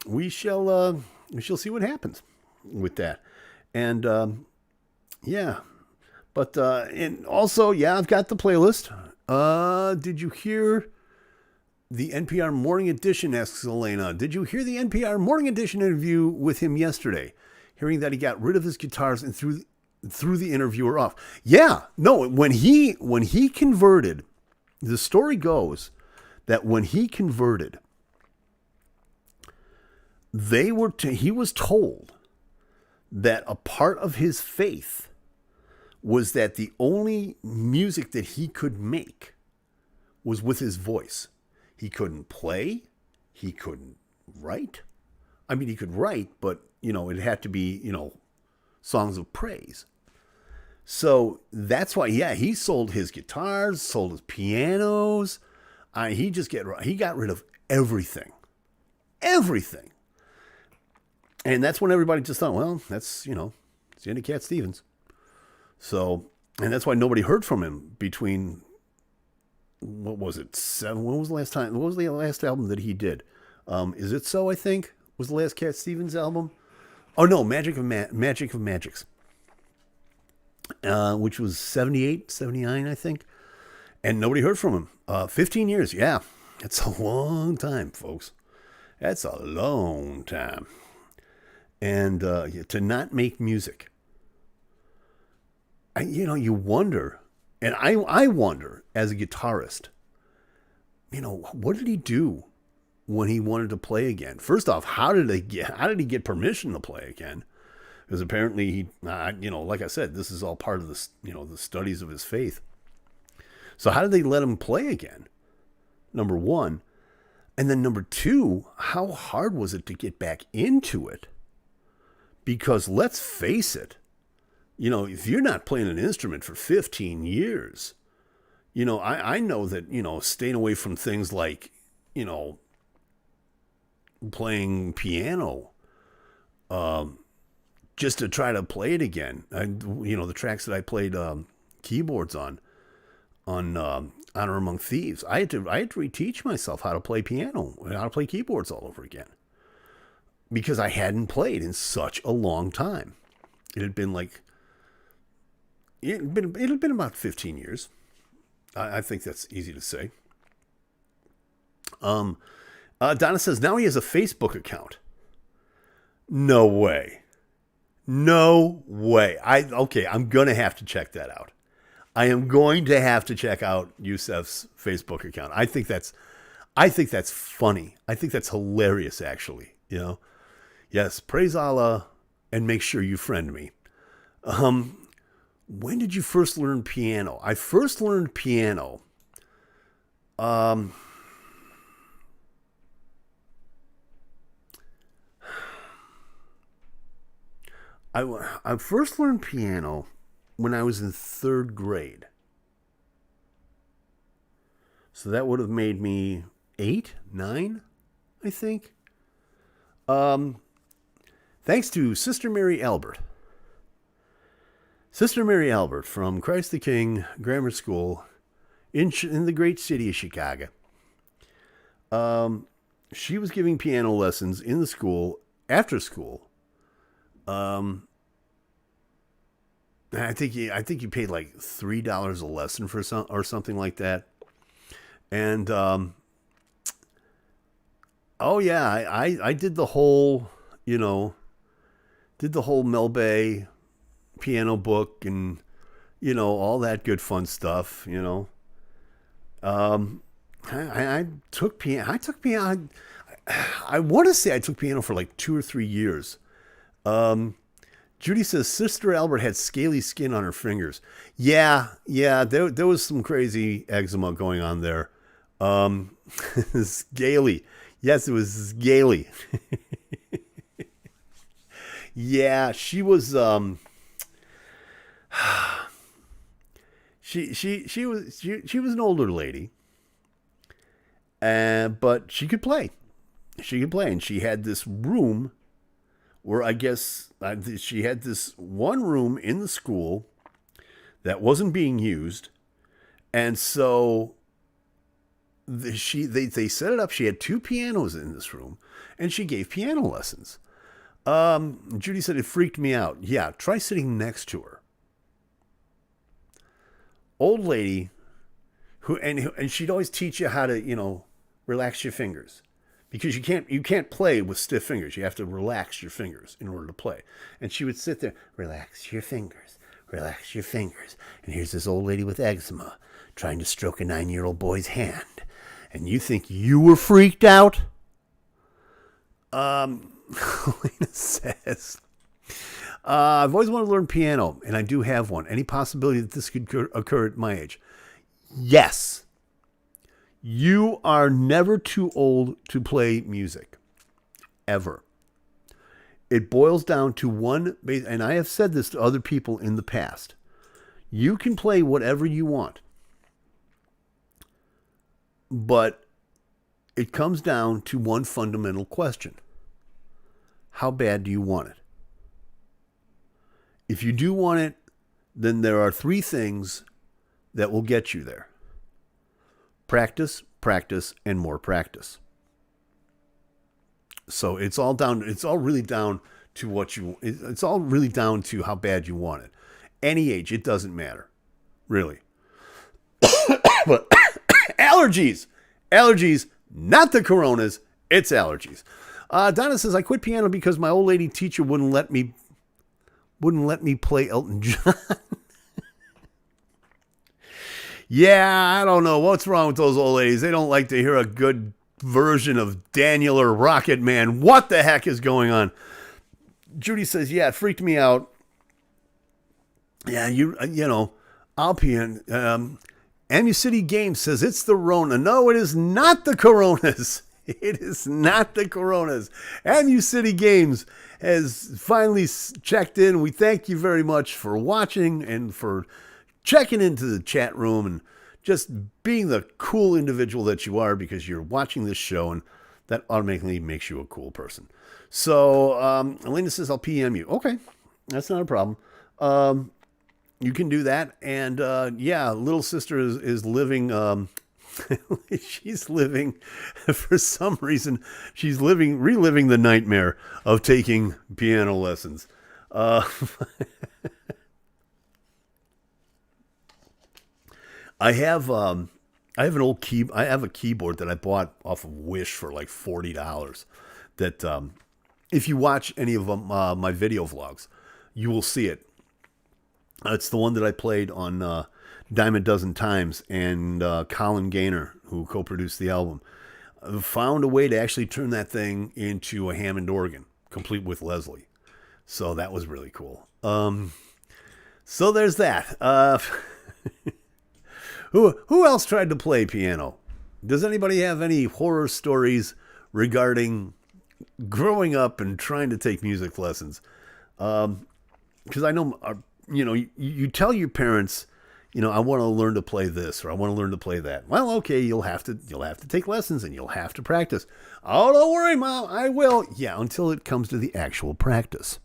B: we shall see what happens with that. And, yeah, but, and also, yeah, I've got the playlist. Did you hear the NPR Morning Edition, asks Elena. Did you hear the NPR Morning Edition interview with him yesterday? Hearing that he got rid of his guitars and threw the interviewer off. Yeah, no, when he converted, the story goes that when he converted, he was told that a part of his faith was that the only music that he could make was with his voice. He couldn't play. He couldn't write. I mean, he could write, but, it had to be, songs of praise. So that's why, yeah, he sold his guitars, sold his pianos. He got rid of everything. Everything. And that's when everybody just thought, well, that's, it's the end of Cat Stevens. So, and that's why nobody heard from him between, what was it, when was the last time? What was the last album that he did? Is It So, I think, was the last Cat Stevens album? Oh, no, Magic of Magics, which was 78, 79, I think. And nobody heard from him. 15 years, yeah. That's a long time, folks. That's a long time. And to not make music. You wonder, and I wonder as a guitarist, what did he do when he wanted to play again? First off, how did he get permission to play again? Because apparently he, like I said, this is all part of the, the studies of his faith. So how did they let him play again? Number one. And then number two, how hard was it to get back into it? Because let's face it, if you're not playing an instrument for 15 years, I know that, staying away from things like, playing piano, just to try to play it again. The tracks that I played keyboards on Honor Among Thieves, I had to reteach myself how to play piano and how to play keyboards all over again. Because I hadn't played in such a long time. It had been about 15 years. I think that's easy to say. Donna says, now he has a Facebook account. No way. No way. I'm going to have to check that out. I am going to have to check out Yusef's Facebook account. I think that's funny. I think that's hilarious, actually. Yes, praise Allah and make sure you friend me. When did you first learn piano? I first learned piano. I first learned piano when I was in 3rd grade. So that would have made me 8, 9, I think. Thanks to Sister Mary Albert. Sister Mary Albert from Christ the King Grammar School in the great city of Chicago. She was giving piano lessons in the school, after school. I think you paid like $3 a lesson for something like that. And, I did the whole, Mel Bay piano book and, all that good fun stuff, I took piano. I want to say I took piano for like 2 or 3 years. Judy says Sister Albert had scaly skin on her fingers. Yeah, there was some crazy eczema going on there. Scaly. Yes, it was scaly. Yeah, she was she was an older lady. But she could play. She could play, and she had this room where I guess she had this one room in the school that wasn't being used, and so they set it up. She had 2 pianos in this room, and she gave piano lessons. Judy said it freaked me out. Yeah, try sitting next to her. Old lady, and she'd always teach you how to relax your fingers. Because you can't play with stiff fingers. You have to relax your fingers in order to play. And she would sit there, relax your fingers, relax your fingers. And here's this old lady with eczema trying to stroke a 9-year-old boy's hand. And you think you were freaked out? Elena says, I've always wanted to learn piano, and I do have one. Any possibility that this could occur at my age? Yes. You are never too old to play music, ever. It boils down to one, and I have said this to other people in the past. You can play whatever you want, but it comes down to one fundamental question. How bad do you want it? If you do want it, then there are 3 things that will get you there. Practice, practice, and more practice. So it's all really down to how bad you want it. Any age, it doesn't matter. Really. But allergies, not the coronas, it's allergies. Donna says, I quit piano because my old lady teacher wouldn't let me play Elton John. Yeah, I don't know what's wrong with those old ladies. They don't like to hear a good version of Daniel or Rocket Man. What the heck is going on? Judy says, yeah, it freaked me out. Yeah, I'll piano. Amu City Games says it's the Rona. No, it is not the Coronas. It is not the Coronas. Amu City Games has finally checked in. We thank you very much for watching and for checking into the chat room and just being the cool individual that you are, because you're watching this show, and that automatically makes you a cool person. So Elena says, I'll PM you. Okay, that's not a problem. You can do that. And little sister is living, she's living, for some reason, she's reliving the nightmare of taking piano lessons. I have an old I have a keyboard that I bought off of Wish for like $40. That if you watch any of my video vlogs, you will see it. It's the one that I played on Dime a Dozen Times, and Colin Gaynor, who co-produced the album, found a way to actually turn that thing into a Hammond organ, complete with Leslie. So that was really cool. So there's that. Who else tried to play piano? Does anybody have any horror stories regarding growing up and trying to take music lessons? Because I know, you tell your parents, I want to learn to play this, or I want to learn to play that. Well, okay, you'll have to take lessons and you'll have to practice. Oh, don't worry, Mom, I will. Yeah, until it comes to the actual practice.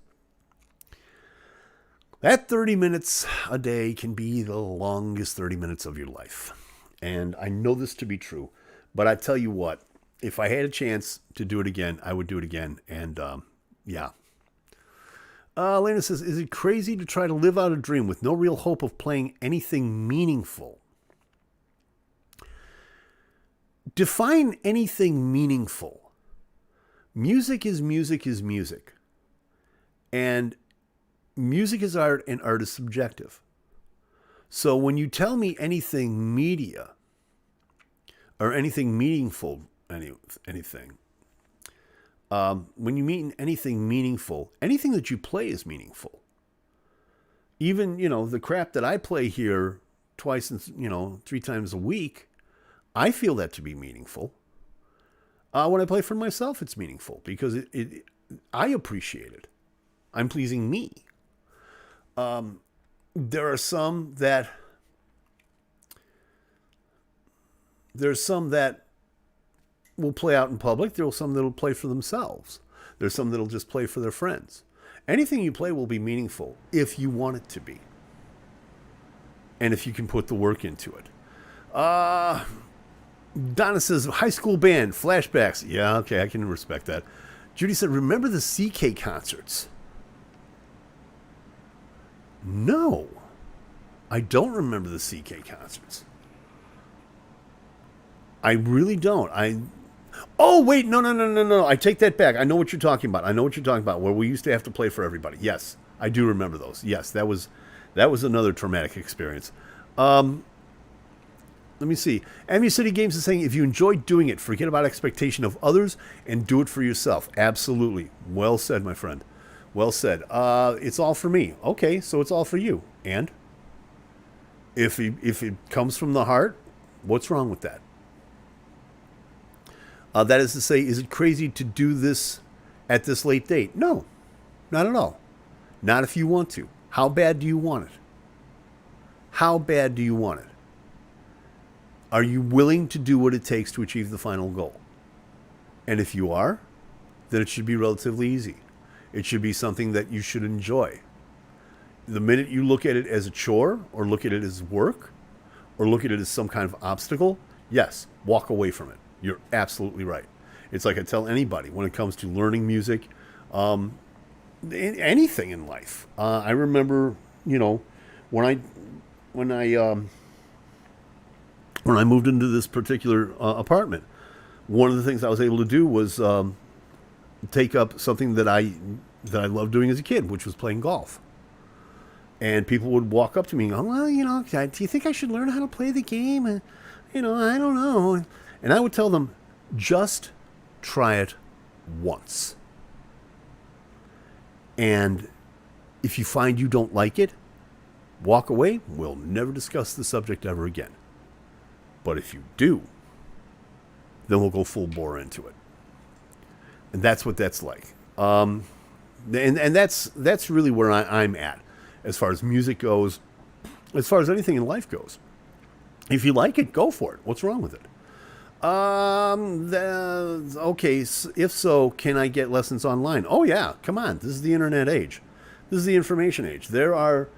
B: That 30 minutes a day can be the longest 30 minutes of your life. And I know this to be true. But I tell you what, if I had a chance to do it again, I would do it again. And yeah. Elena says, is it crazy to try to live out a dream with no real hope of playing anything meaningful? Define anything meaningful. Music is music is music. And music is art, and art is subjective. So when you tell me anything media or anything meaningful, anything, When you mean anything meaningful, anything that you play is meaningful. Even, the crap that I play here twice and, 3 times a week, I feel that to be meaningful. When I play for myself, it's meaningful because I appreciate it. I'm pleasing me. There's some that will play out in public. There are some that will play for themselves. There's some that will just play for their friends. Anything you play will be meaningful if you want it to be. And if you can put the work into it. Donna says, high school band, flashbacks. Yeah, okay, I can respect that. Judy said, remember the CK concerts? No, I don't remember the CK concerts. I really don't. Oh, wait, no. I take that back. I know what you're talking about. Where we used to have to play for everybody. Yes, I do remember those. Yes, that was another traumatic experience. Let me see. MU City Games is saying, if you enjoy doing it, forget about expectation of others and do it for yourself. Absolutely. Well said, my friend. Well said. It's all for me. Okay, so it's all for you. And if it comes from the heart, what's wrong with that? That is to say, is it crazy to do this at this late date? No, not at all. Not if you want to. How bad do you want it? How bad do you want it? Are you willing to do what it takes to achieve the final goal? And if you are, then it should be relatively easy. It should be something that you should enjoy. The minute you look at it as a chore, or look at it as work, or look at it as some kind of obstacle, yes, walk away from it. You're absolutely right. It's like I tell anybody when it comes to learning music, anything in life. I remember, when I moved into this particular apartment, one of the things I was able to do was take up something that I loved doing as a kid, which was playing golf. And people would walk up to me and go, well, do you think I should learn how to play the game? I don't know. And I would tell them, just try it once. And if you find you don't like it, walk away. We'll never discuss the subject ever again. But if you do, then we'll go full bore into it. And that's what that's like. And that's really where I'm at as far as music goes, as far as anything in life goes. If you like it, go for it. What's wrong with it? Okay, if so, can I get lessons online? Oh, yeah, come on. This is the internet age. This is the information age. There are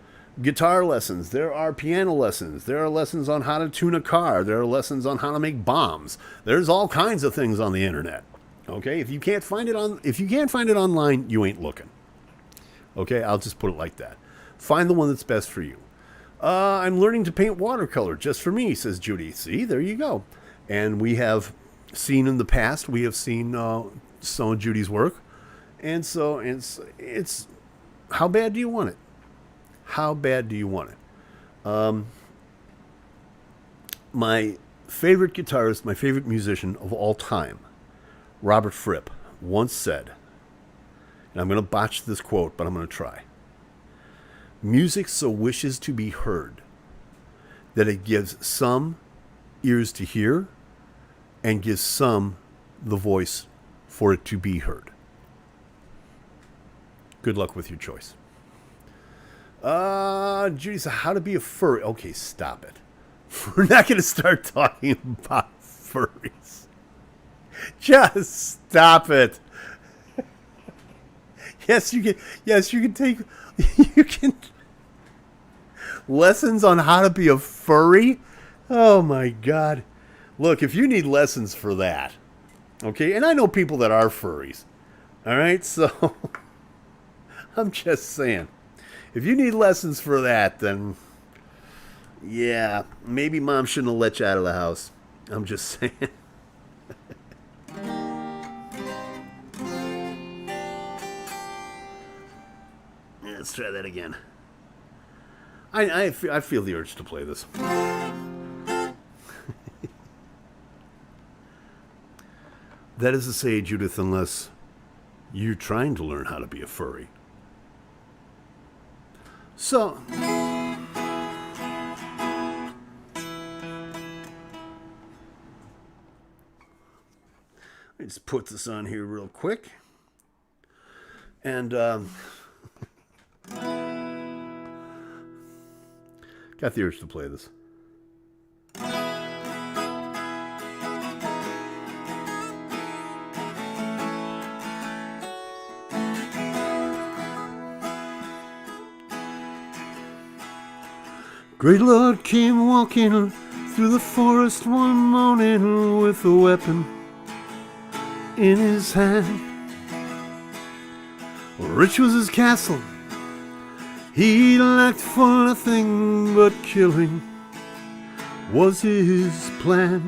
B: guitar lessons. There are piano lessons. There are lessons on how to tune a car. There are lessons on how to make bombs. There's all kinds of things on the internet. Okay, if you can't find it online, you ain't looking. Okay, I'll just put it like that. Find the one that's best for you. I'm learning to paint watercolor just for me, says Judy. See, there you go. And we have seen in the past, some of Judy's work. And so it's how bad do you want it? How bad do you want it? My favorite guitarist, my favorite musician of all time, Robert Fripp, once said, and I'm going to botch this quote, but I'm going to try. Music so wishes to be heard that it gives some ears to hear and gives some the voice for it to be heard. Good luck with your choice. Judy said, how to be a furry. Okay, stop it. We're not going to start talking about furries. Just stop it. Yes, you can take lessons on how to be a furry. Oh my God. Look, if you need lessons for that, okay, and I know people that are furries, all right, so I'm just saying, if you need lessons for that, then yeah, maybe mom shouldn't have let you out of the house. I'm just saying. Let's try that again. I feel the urge to play this. That is to say, Judith, unless you trying to learn how to be a furry. So, let me just put this on here real quick. And got the urge to play this. Great Lord came walking through the forest one morning with a weapon in his hand. Rich was his castle, he lacked for nothing but killing was his plan.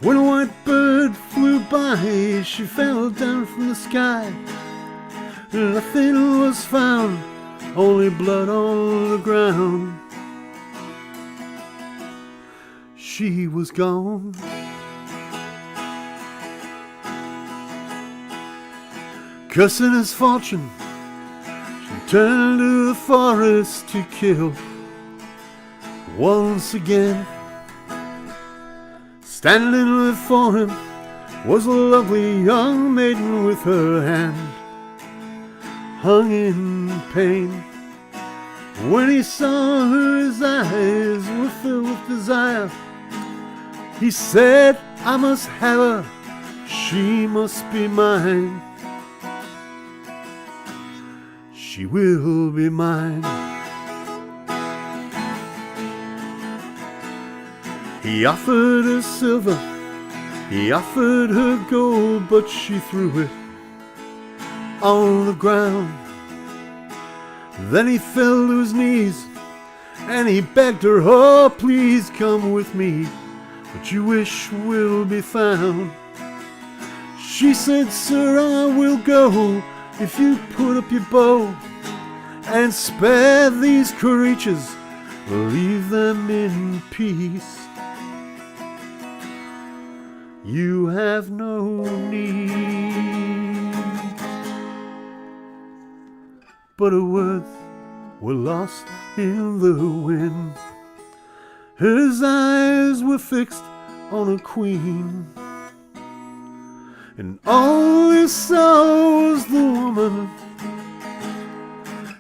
B: When a white bird flew by, she fell down from the sky. Nothing was found, only blood on the ground. She was gone. Cursing his fortune, she turned to the forest to kill once again. Standing before him was a lovely young maiden with her hand hung in pain. When he saw her, his eyes were filled with desire. He said, I must have her, she must be mine. She will be mine. He offered her silver, he offered her gold, but she threw it on the ground. Then he fell to his knees and he begged her, oh, please come with me, what you wish will be found. She said, sir, I will go if you put up your bow and spare these creatures, leave them in peace. You have no need. But her words were lost in the wind. His eyes were fixed on a queen, and all he saw was the woman,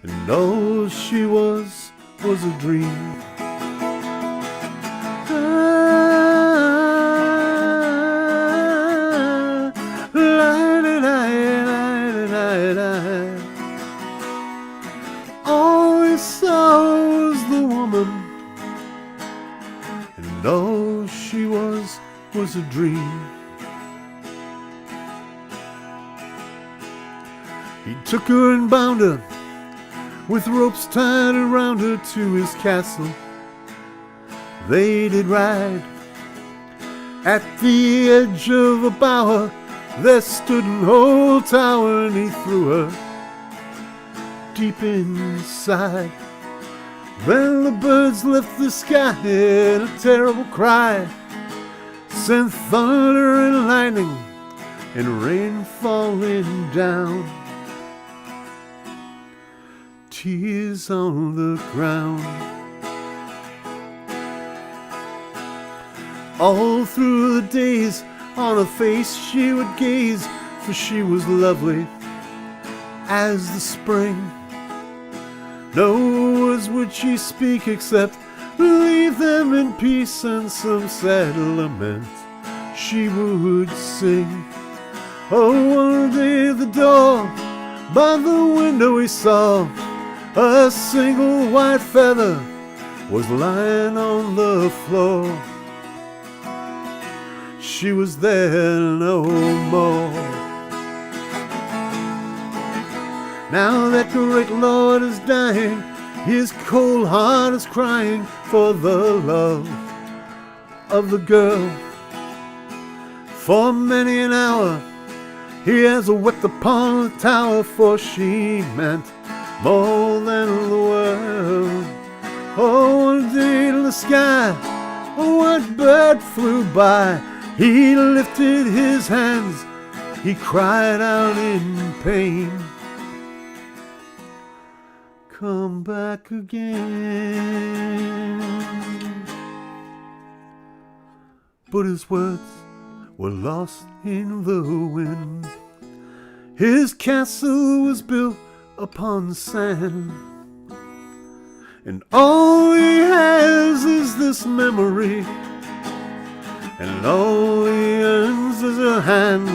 B: and all she was a dream. All he saw was the woman, and all she was a dream. He took her and bound her with ropes tied around her to his castle. They did ride. At the edge of a bower there stood an old tower, and he threw her deep inside. Then the birds left the sky in a terrible cry, sent thunder and lightning and rain falling down. Tears on the ground. All through the days on her face she would gaze, for she was lovely as the spring. No words would she speak except leave them in peace, and some sad lament she would sing. Oh, one day at the door by the window he saw a single white feather was lying on the floor. She was there no more. Now that great Lord is dying, his cold heart is crying for the love of the girl. For many an hour he has wept upon the tower, for she meant more than the world. Oh, one day in the sky a white bird flew by. He lifted his hands
D: He cried out in pain. Come back again. But his words were lost in the wind. His castle was built upon sand, and all he has is this memory, and all he earns is a hand.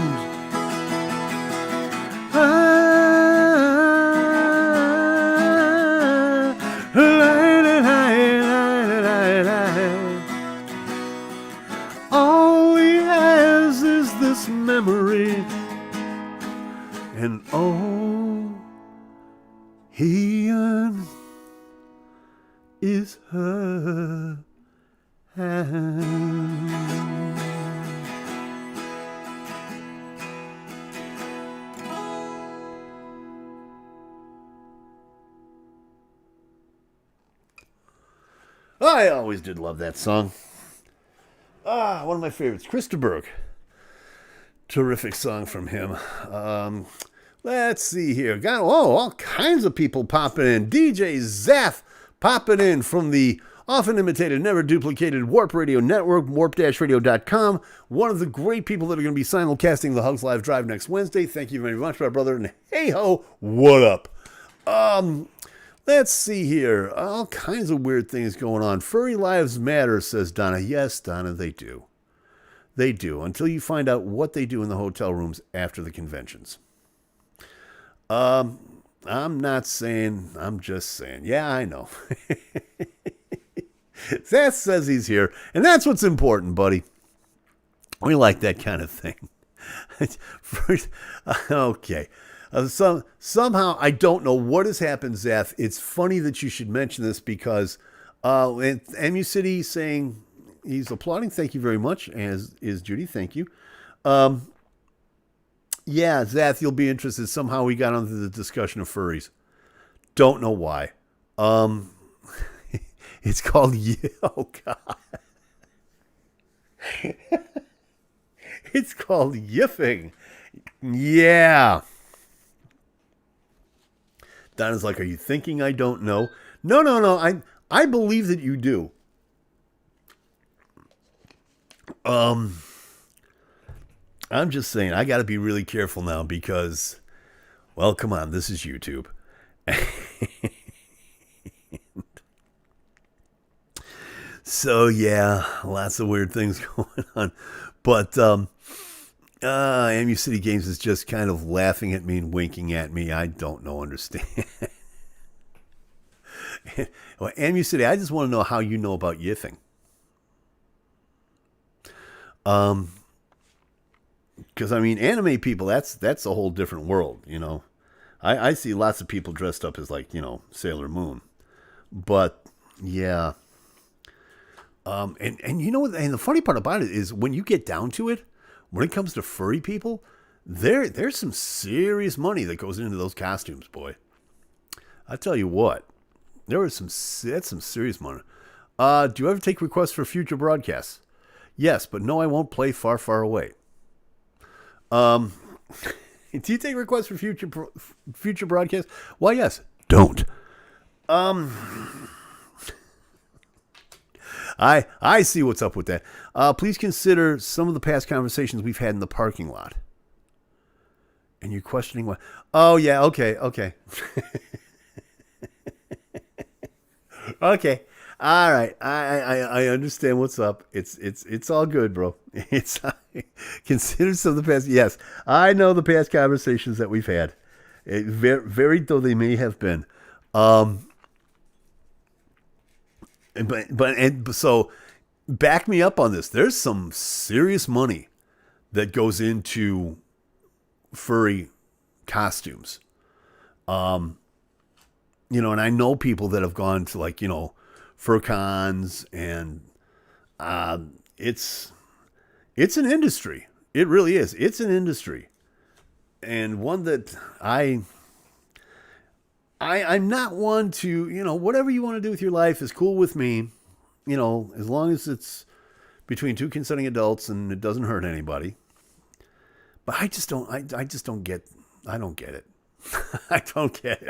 D: All he has is this memory, and all he earns is her hand. I always did love that song. One of my favorites, Christa. Terrific song from him. Let's see here. Got all kinds of people popping in. DJ Zaff popping in from the often imitated, never duplicated Warp Radio Network, warp-radio.com. One of the great people that are going to be simulcasting the Hugs Live Drive next Wednesday. Thank you very much, my brother. And hey ho, what up? Let's see here. All kinds of weird things going on. Furry Lives Matter, says Donna. Yes, Donna, they do. They do, until you find out what they do in the hotel rooms after the conventions. I'm not saying, I'm just saying. Yeah, I know. That says he's here, and that's what's important, buddy. We like that kind of thing. Okay. Somehow, I don't know what has happened, Zaff. It's funny that you should mention this because MU City saying he's applauding. Thank you very much, as is Judy. Thank you. Yeah, Zath, you'll be interested. Somehow we got onto the discussion of furries. Don't know why. It's called, oh God. It's called yiffing. Yeah. Donna's like, are you thinking I don't know? No. I believe that you do. I'm just saying, I got to be really careful now because, well, come on, this is YouTube. So, yeah, lots of weird things going on. But MU City Games is just kind of laughing at me and winking at me. I don't understand. Well, MU City, I just want to know how you know about yiffing. Because, I mean, anime people, that's a whole different world, you know. I see lots of people dressed up as, like, you know, Sailor Moon. But, yeah. And you know what? And the funny part about it is when you get down to it, when it comes to furry people, there's some serious money that goes into those costumes, boy. I tell you what, that's some serious money. Do you ever take requests for future broadcasts? Yes, but no, I won't play Far, Far Away. Do you take requests for future broadcasts? Why, yes. Don't. I see what's up with that. Please consider some of the past conversations we've had in the parking lot. And you're questioning what? Oh, yeah, okay. Okay. All right. I understand what's up. It's all good, bro. Consider some of the past. Yes, I know the past conversations that we've had. Very though they may have been. So back me up on this. There's some serious money that goes into furry costumes. You know, and I know people that have gone to, like, you know, fur cons, and it's an industry. It really is. It's an industry. And one that I'm not one to, you know, whatever you want to do with your life is cool with me, you know, as long as it's between two consenting adults and it doesn't hurt anybody.
B: But I just don't. I just don't get. I don't get it. I don't get it.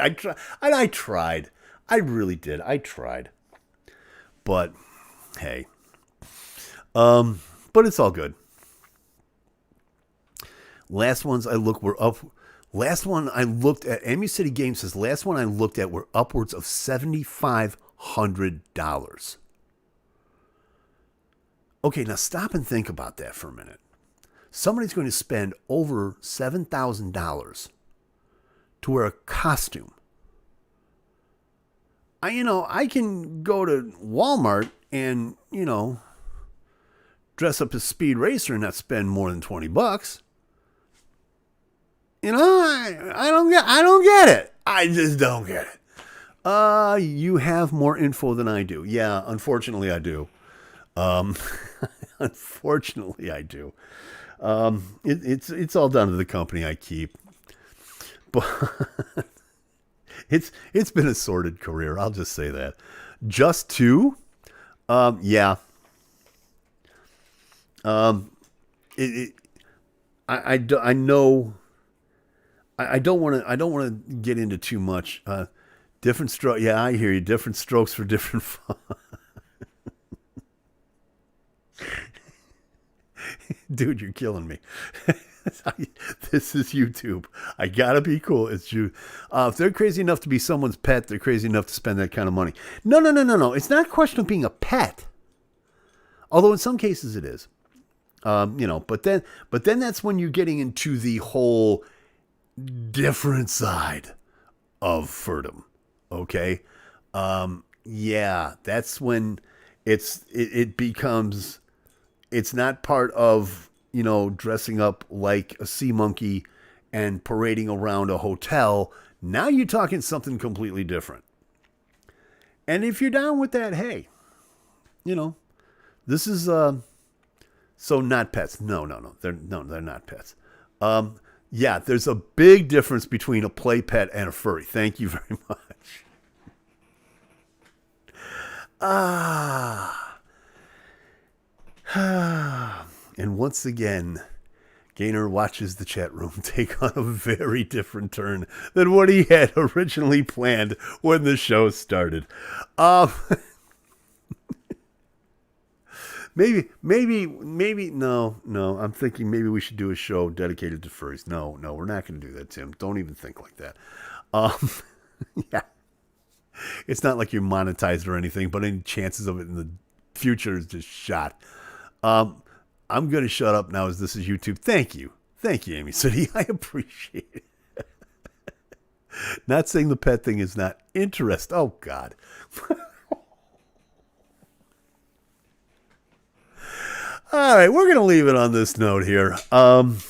B: I tried. I really did. I tried. But hey. But it's all good. Last ones I looked were up. Last one I looked at, Emu City Games says, last one I looked at were upwards of $7,500. Okay, now stop and think about that for a minute. Somebody's going to spend over $7,000 to wear a costume. I can go to Walmart and, dress up as Speed Racer and not spend more than $20. I don't get it. I just don't get it. You have more info than I do. Yeah, unfortunately I do. Unfortunately I do. It's all down to the company I keep. But it's been a sordid career. I'll just say that. Just two? Yeah. I know. I don't want to get into too much. Different stroke. Yeah, I hear you. Different strokes for different fun. Dude, you're killing me. This is YouTube. I gotta be cool. It's you. If they're crazy enough to be someone's pet, they're crazy enough to spend that kind of money. No. It's not a question of being a pet. Although in some cases it is. But then that's when you're getting into the whole different side of Ferdom. Okay. Yeah, that's when it becomes, it's not part of, dressing up like a sea monkey and parading around a hotel. Now you're talking something completely different. And if you're down with that, hey, this is, so not pets. No. They're not pets. Yeah, there's a big difference between a play pet and a furry. Thank you very much. And once again, Gainer watches the chat room take on a very different turn than what he had originally planned when the show started. Maybe, no. I'm thinking maybe we should do a show dedicated to furries. No, we're not going to do that, Tim. Don't even think like that. Yeah. It's not like you're monetized or anything, but any chances of it in the future is just shot. I'm going to shut up now as this is YouTube. Thank you, Amy City. I appreciate it. Not saying the pet thing is not interesting. Oh, God. All right, we're going to leave it on this note here. And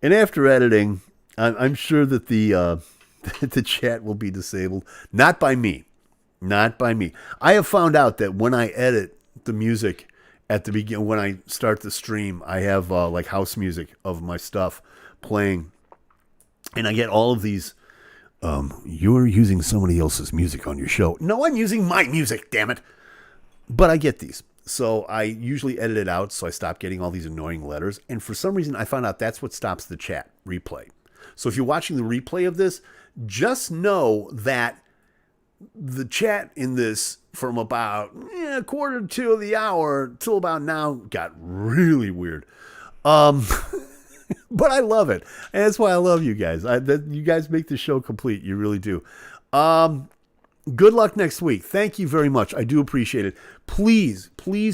B: after editing, I'm sure that the chat will be disabled. Not by me. I have found out that when I edit the music at the beginning, when I start the stream, I have like house music of my stuff playing. And I get all of these, you're using somebody else's music on your show. No, I'm using my music, damn it. But I get these. So I usually edit it out, so I stop getting all these annoying letters. And for some reason, I found out that's what stops the chat replay. So if you're watching the replay of this, just know that the chat in this from about a quarter to the hour till about now got really weird. But I love it. And that's why I love you guys. You guys make the show complete. You really do. Good luck next week. Thank you very much. I do appreciate it. Please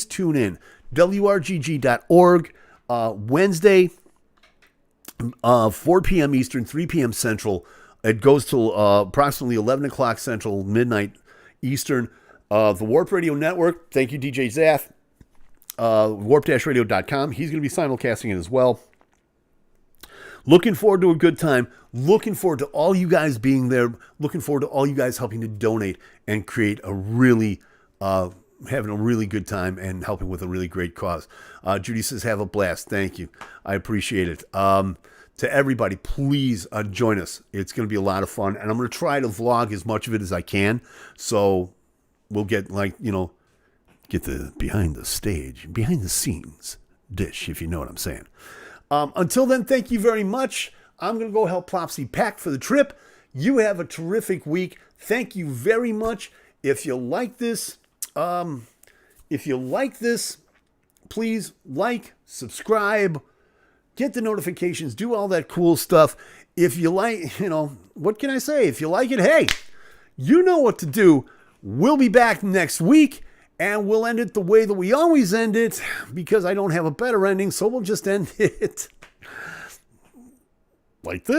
B: tune in. WRGG.org. Wednesday, 4 p.m. Eastern, 3 p.m. Central. It goes till approximately 11 o'clock Central, midnight Eastern. The Warp Radio Network. Thank you, DJ Zaff. Warp-radio.com. He's going to be simulcasting it as well. Looking forward to a good time. Looking forward to all you guys being there. Looking forward to all you guys helping to donate and create a really, having a really good time and helping with a really great cause. Judy says, have a blast. Thank you. I appreciate it. To everybody, please join us. It's going to be a lot of fun. And I'm going to try to vlog as much of it as I can. So we'll get get the behind the scenes dish, if you know what I'm saying. Until then, thank you very much. I'm going to go help Plopsy pack for the trip. You have a terrific week. Thank you very much. If you like this, please like, subscribe, get the notifications, do all that cool stuff. If you like, what can I say? If you like it, hey, you know what to do. We'll be back next week, and we'll end it the way that we always end it, because I don't have a better ending, so we'll just end it like this.